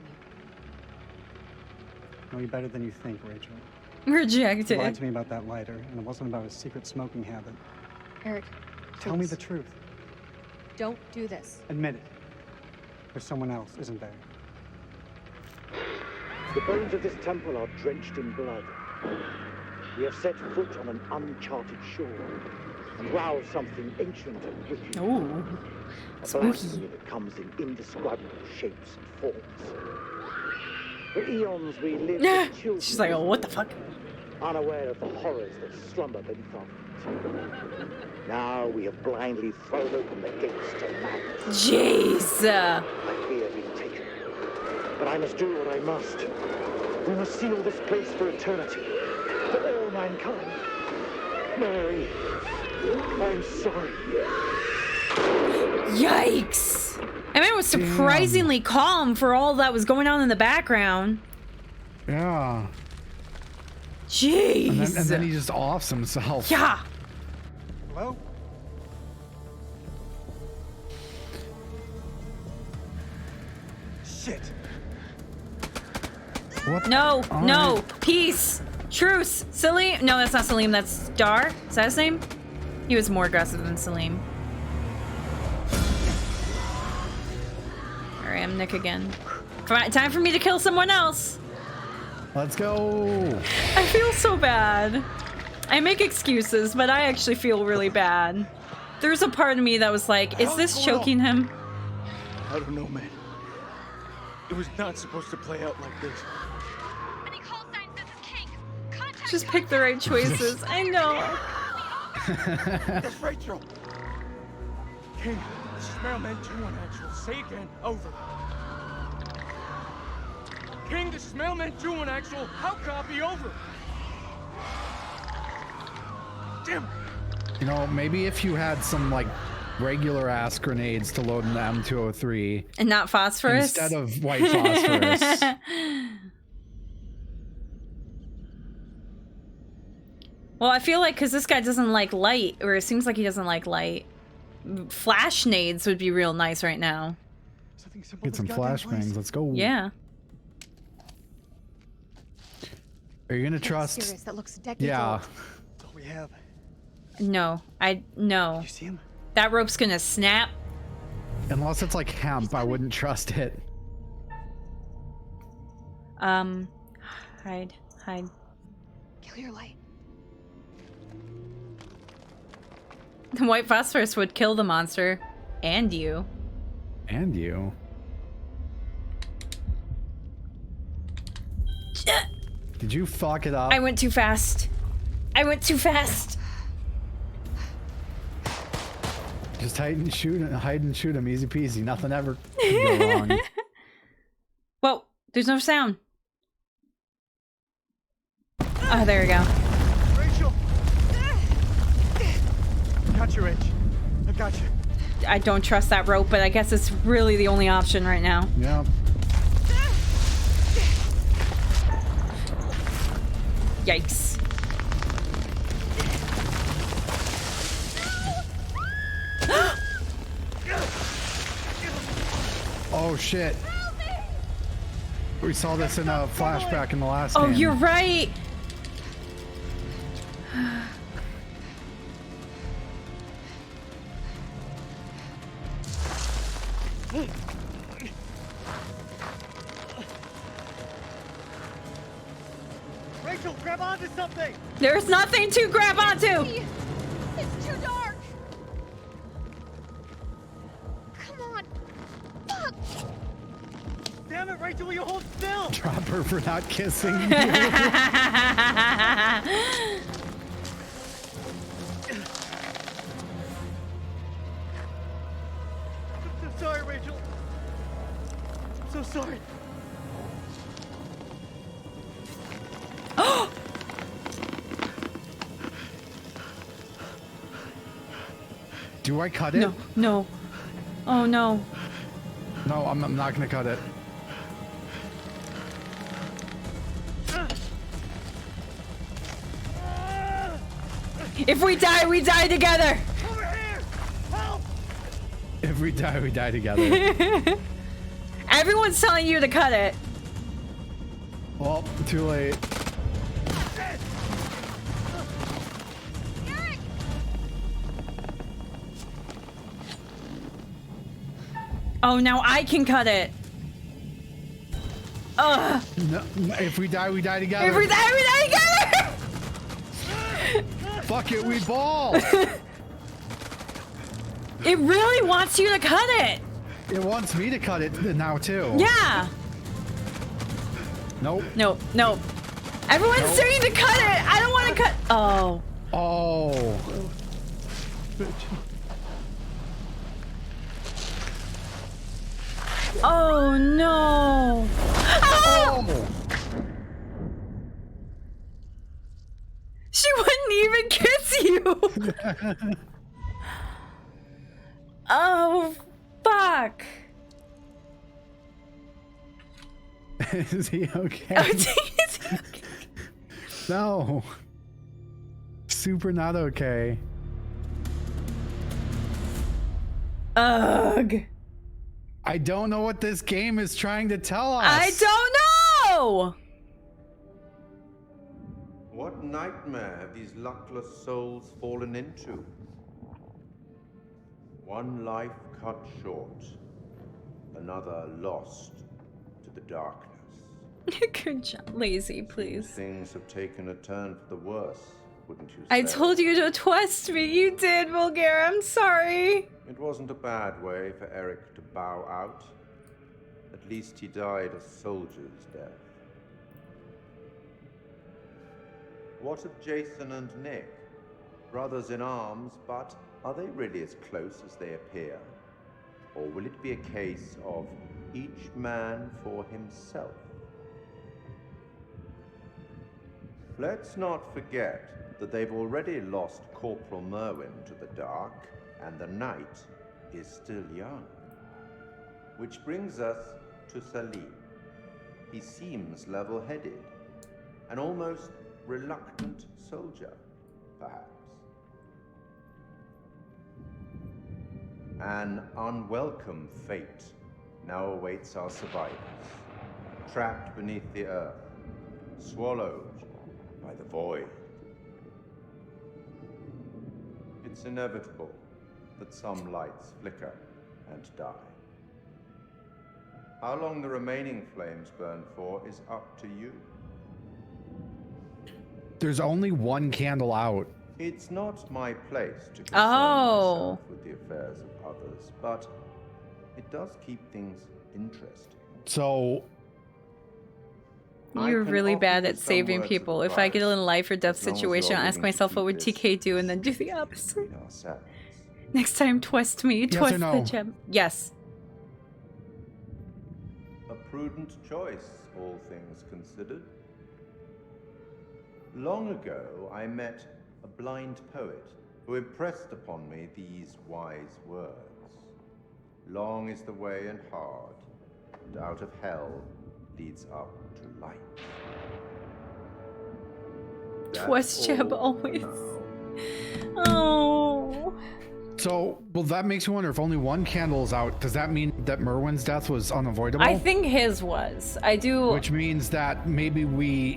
Know you better than you think, Rachel. Rejected. You lied to me about that lighter, and it wasn't about a secret smoking habit. Eric, Tell me the truth. don't do this. Admit it. There's someone else, isn't there? The bones of this temple are drenched in blood. We have set foot on an uncharted shore and roused something ancient and wicked. Ooh, a spooky. blasphemy that comes in indescribable shapes and forms. For eons we lived as children. She's like, oh, what the fuck? Unaware of the horrors that slumber beneath our feet. Now we have blindly thrown open the gates to madness. Jeez. I fear being taken, but I must do what I must. We must seal this place for eternity, for all mankind. Mary, I'm sorry. Yikes! I mean, it was surprisingly calm for all that was going on in the background. Yeah. Jeez. And then he just offs himself. Yeah. Hello? Shit. What? No, no, peace, truce, Salim. No, that's not Salim. That's Dar. Is that his name? He was more aggressive than Salim. All right, I'm Nick again. Time for me to kill someone else. Let's go. I feel so bad. I make excuses, but I actually feel really bad. There's a part of me that was like, is this choking him? I don't know, man. It was not supposed to play out like this. Just pick the right choices. I know. That's Rachel. King, this is Mailman 2-1 actual. Say again. Over. King, this is Mailman 2-1 actual. How copy? Over. Damn. You know, maybe if you had some like regular ass grenades to load in the M203 and not phosphorus instead of white phosphorus. Well, I feel like because this guy doesn't like light, or it seems like he doesn't like light, flash nades would be real nice right now. Get some flashbangs. Let's go. Yeah. Are you gonna trust? Serious, that looks decades Yeah. old. That's all we have. No, no. You see him? That rope's gonna snap. Unless it's like hemp, I wouldn't trust it. Hide. Kill your light. The white phosphorus would kill the monster. And you. And you. Did you fuck it up? I went too fast. I went too fast. Just hide and shoot him. Easy peasy. Nothing ever can go wrong. Whoa, there's no sound. Oh, there we go. Rachel! Got you, Rach. I got you. I don't trust that rope, but I guess it's really the only option right now. Yeah. Yikes. Oh shit. We saw this in a flashback in the last Oh, game. you're right. Rachel, grab onto something! There's nothing to grab onto. It's too dark. Come on. Fuck. Damn it, Rachel, will you hold still? Drop her for not kissing you. I'm so sorry, Rachel. I'm so sorry. Do I cut it? No, no. Oh no. No, I'm not gonna cut it. If we die together. Over here! Help! If we die together. Everyone's telling you to cut it. Well, too late. Oh, now I can cut it. Ugh. No, if we die together. If we die together. Fuck it, we ball. It really wants you to cut it. It wants me to cut it now too. Yeah. Nope. Nope. Nope. Everyone's saying to cut it. I don't want to cut. Oh. Oh. Oh no. Ah! Oh. She wouldn't even kiss you. Oh, fuck. Is he okay? Oh, is he okay? No. Super not okay. Ugh. I don't know what this game is trying to tell us. I don't know. What nightmare have these luckless souls fallen into? One life cut short, another lost to the darkness. Good job. Lazy, please. Things have taken a turn for the worse, wouldn't you say? I told you to trust me. You did, Vulgar. I'm sorry. It wasn't a bad way for Eric to bow out. At least he died a soldier's death. What of Jason and Nick? Brothers in arms, but are they really as close as they appear? Or will it be a case of each man for himself? Let's not forget that they've already lost Corporal Merwin to the dark, and the night is still young. Which brings us to Salim. He seems level-headed, an almost reluctant soldier, perhaps. An unwelcome fate now awaits our survivors, trapped beneath the earth, swallowed by the void. It's inevitable that some lights flicker and die. How long the remaining flames burn for is up to you. There's only one candle out. It's not my place to concern Oh. myself with the affairs of others, but it does keep things interesting. So You're really bad at saving people. If I get in a life or death situation, I'll ask myself what would TK do and then do the opposite. Next time, twist me. Yes Twist or no? the gem. Yes. A prudent choice, all things considered. Long ago, I met a blind poet who impressed upon me these wise words. Long is the way and hard, and out of hell leads up to light. Twist gem always. Oh. So, well, that makes me wonder if only one candle is out. Does that mean that Merwin's death was unavoidable? I think his was. I do. Which means that maybe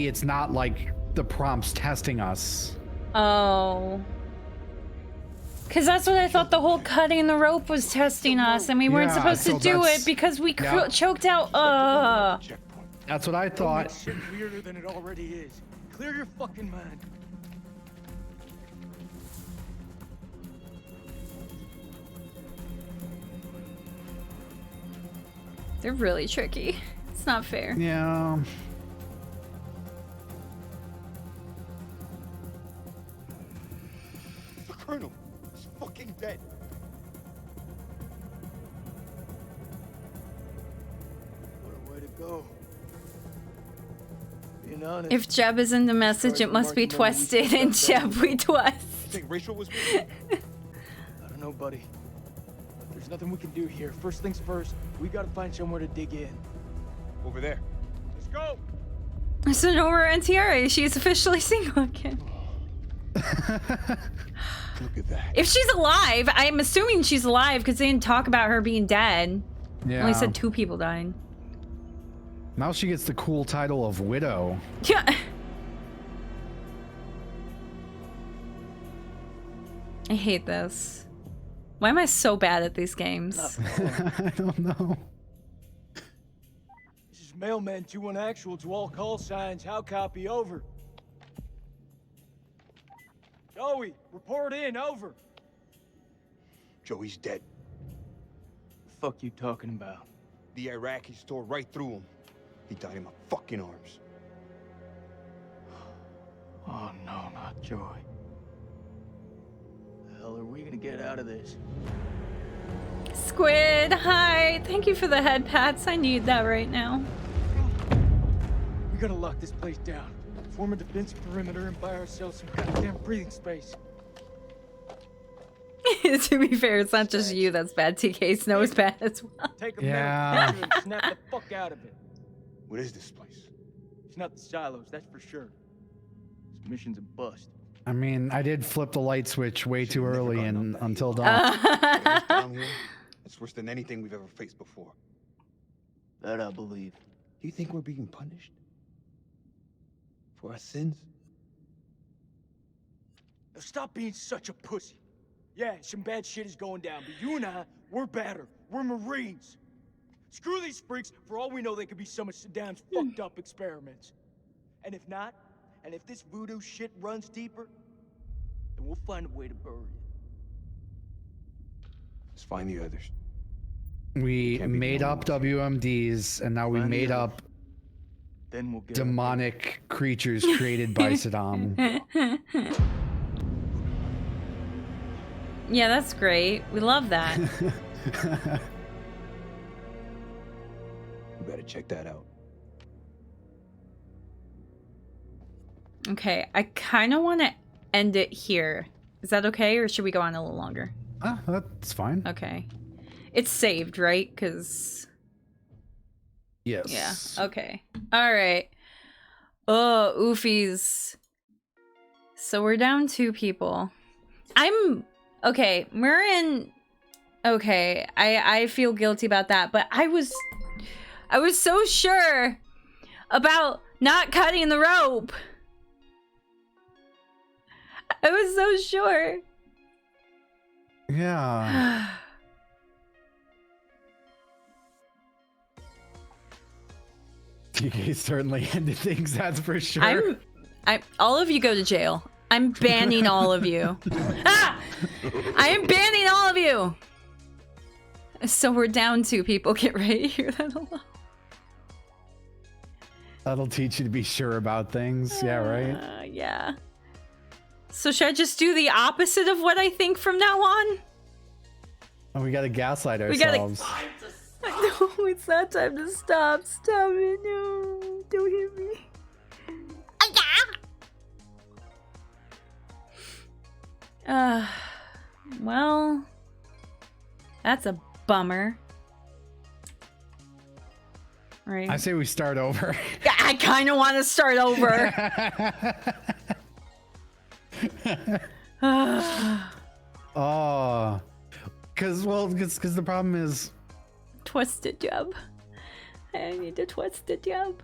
it's not like the prompts testing us. Oh. Because that's what I thought the whole cutting the rope was testing us, and we weren't supposed to do it because we choked out. That's what I thought. Shit weirder than it already is. Clear your fucking mind. They're really tricky. It's not fair. Yeah. The Colonel is fucking dead. What a way to go. Being honest. If Jeb is in the message, it must be twisted, and Jeb we twist. You think Rachel was with I don't know, buddy. There's nothing we can do here. First things first, we gotta find somewhere to dig in. over there? Let's go. So no more NTRA. She's officially single again. Look at that. If she's alive, I'm assuming she's alive because they didn't talk about her being dead. Yeah. Only said 2 people died. Now she gets the cool title of widow. Yeah. I hate this. Why am I so bad at these games? I don't know. This is Mailman 2-1 actual to all call signs. How copy? Over. Joey, report in. Over. Joey's dead. The fuck you talking about? The Iraqis tore right through him. He died in my fucking arms. Oh no, not Joey. The hell are we gonna get out of this? Squid, hi. Thank you for the head pats. I need that right now. We gotta lock this place down. Form a defense perimeter and buy ourselves some goddamn breathing space. To be fair, it's not just you that's bad. TK Snow is bad as well. Take a Yeah. minute and snap the fuck out of it. What is this place? It's not the silos, that's for sure. This mission's a bust. I mean, I did flip the light switch way too early and until dawn. Down here, it's worse than anything we've ever faced before. That I believe. Do you think we're being punished? For our sins? Now stop being such a pussy. Yeah, some bad shit is going down, but you and I, we're better. We're Marines. Screw these freaks. For all we know, they could be some of Saddam's fucked up experiments. And if not, and if this voodoo shit runs deeper, then we'll find a way to bury it. Let's find the others. We made up WMDs, and now we made up Then we'll get demonic creatures created by Saddam. Yeah, that's great. We love that. We better check that out. Okay, I kind of want to end it here. Is that okay, or should we go on a little longer? That's fine. Okay. It's saved, right? Because... Yes. Yeah, okay. Alright. Oh, oofies. So we're down 2 people. Okay, Murin... Okay, I feel guilty about that, but I was so sure about not cutting the rope. I was so sure. Yeah. TK certainly ended things, that's for sure. All of you go to jail. I'm banning all of you. Ah! I am banning all of you! So we're down 2 people. Get ready to hear that a lot. That'll teach you to be sure about things. Yeah, right? Yeah. So should I just do the opposite of what I think from now on? Oh, we gotta gaslight We gotta- ourselves. No, it's not time to stop. Stop it. No. Don't hit me. Well, that's a bummer. Right. I say we start over. Yeah, I kind of want to start over. Oh, because the problem is Twisted job. I need to twist the job.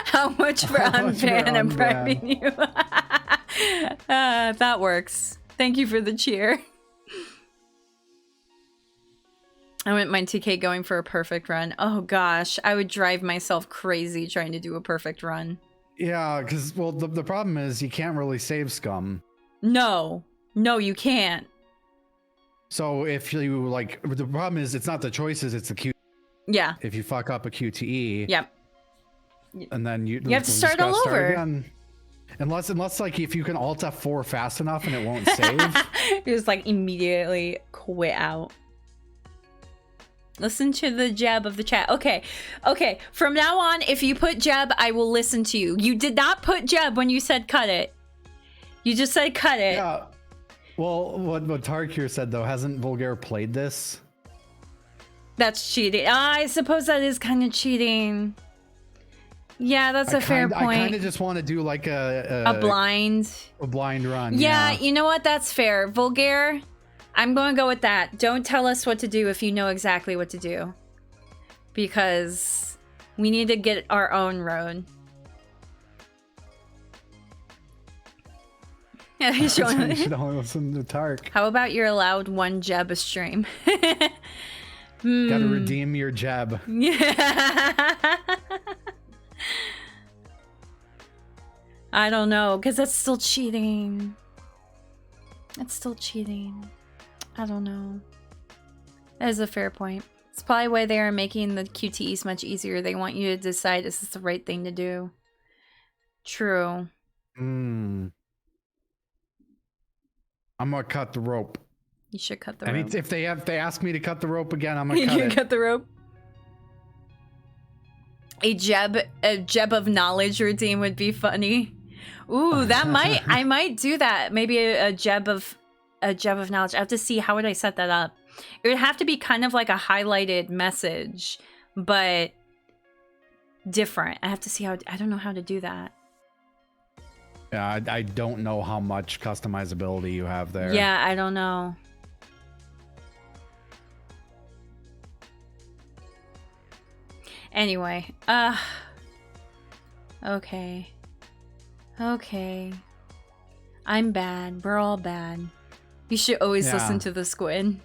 How much for unban and prepping you? That works. Thank you for the cheer. I wouldn't mind TK going for a perfect run. Oh gosh, I would drive myself crazy trying to do a perfect run. Yeah, because well, the problem is you can't really save scum. No, you can't. So if you like, the problem is it's not the choices, it's the Q. Yeah. If you fuck up a QTE. Yep. And then you have to start all over. Again. Unless like if you can Alt F4 fast enough and it won't save. You just like immediately quit out. Listen to the Jeb of the chat. Okay. From now on, if you put Jeb, I will listen to you. You did not put Jeb when you said cut it. You just said cut it. Yeah. Well, what Tark here said though, hasn't Vulgaire played this? That's cheating. I suppose that is kind of cheating. Yeah, that's a fair point. I kind of just want to do like a blind run. Yeah, you know what? That's fair. Vulgaire, I'm going to go with that. Don't tell us what to do if you know exactly what to do. Because we need to get our own road. Yeah, You should only listen to Tark. How about you're allowed 1 Jeb a stream? Gotta redeem your Jeb. Yeah. I don't know, because that's still cheating. That's still cheating. I don't know. That is a fair point. It's probably why they are making the QTEs much easier. They want you to decide is this the right thing to do. True. I'm gonna cut the rope. You should cut the rope. If they ask me to cut the rope again, I'm gonna cut You cut the rope. A Jeb of knowledge routine would be funny. Ooh, that I might do that. Maybe a Jeb of knowledge. I have to see how would I set that up. It would have to be kind of like a highlighted message, but different. I have to see how. I don't know how to do that. Yeah, I don't know how much customizability you have there. Yeah, I don't know. Anyway, okay. I'm bad. We're all bad. You should always listen to the squid.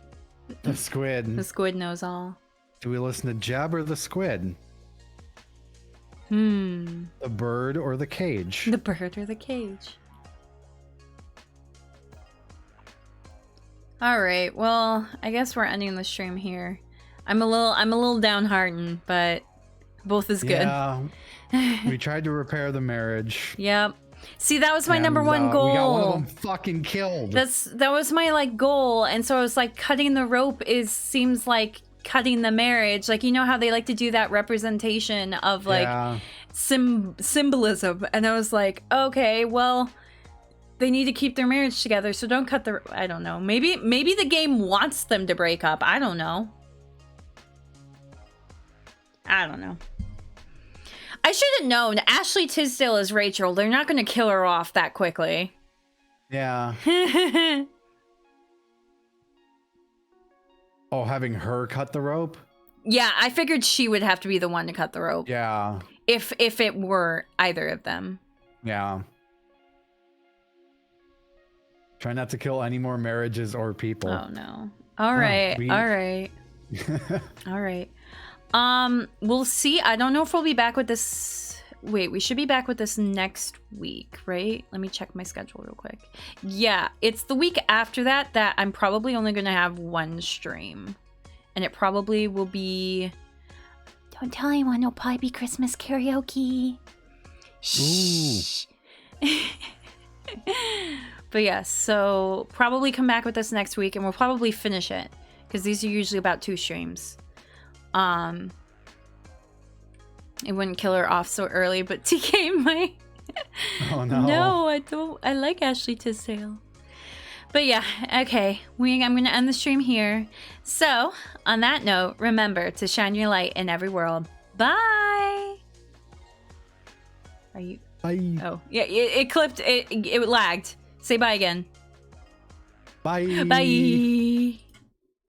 The squid. The squid knows all. Do we listen to Jeb or the squid? The bird or the cage? The bird or the cage. All right. Well, I guess we're ending the stream here. I'm a little downhearted, but both is good. Yeah. We tried to repair the marriage. Yep. See, that was my number one goal. We got one of them fucking killed. That was my like goal, and so I was like, cutting the rope seems like cutting the marriage. Like, you know how they like to do that representation of like symbolism, and I was like, okay, well, they need to keep their marriage together, so don't cut the. I don't know. Maybe the game wants them to break up. I don't know. I should have known. Ashley Tisdale is Rachel. They're not going to kill her off that quickly. Yeah. Oh, having her cut the rope? Yeah, I figured she would have to be the one to cut the rope. Yeah. If it were either of them. Yeah. Try not to kill any more marriages or people. Oh no. All right. All right. We'll see. I don't know if we'll be back with this wait, we should be back with this next week, right? Let me check my schedule real quick. Yeah, it's the week after that that I'm probably only going to have one stream. And it probably will be... Don't tell anyone, it'll probably be Christmas karaoke. Shh. But yeah, so probably come back with us next week and we'll probably finish it. Because these are usually about 2 streams. It wouldn't kill her off so early, but TK might. Oh no. No, I don't. I like Ashley Tisdale. But yeah, okay. I'm going to end the stream here. So, on that note, remember to shine your light in every world. Bye! Are you... Bye. Oh, yeah, it clipped. It lagged. Say bye again. Bye. Bye.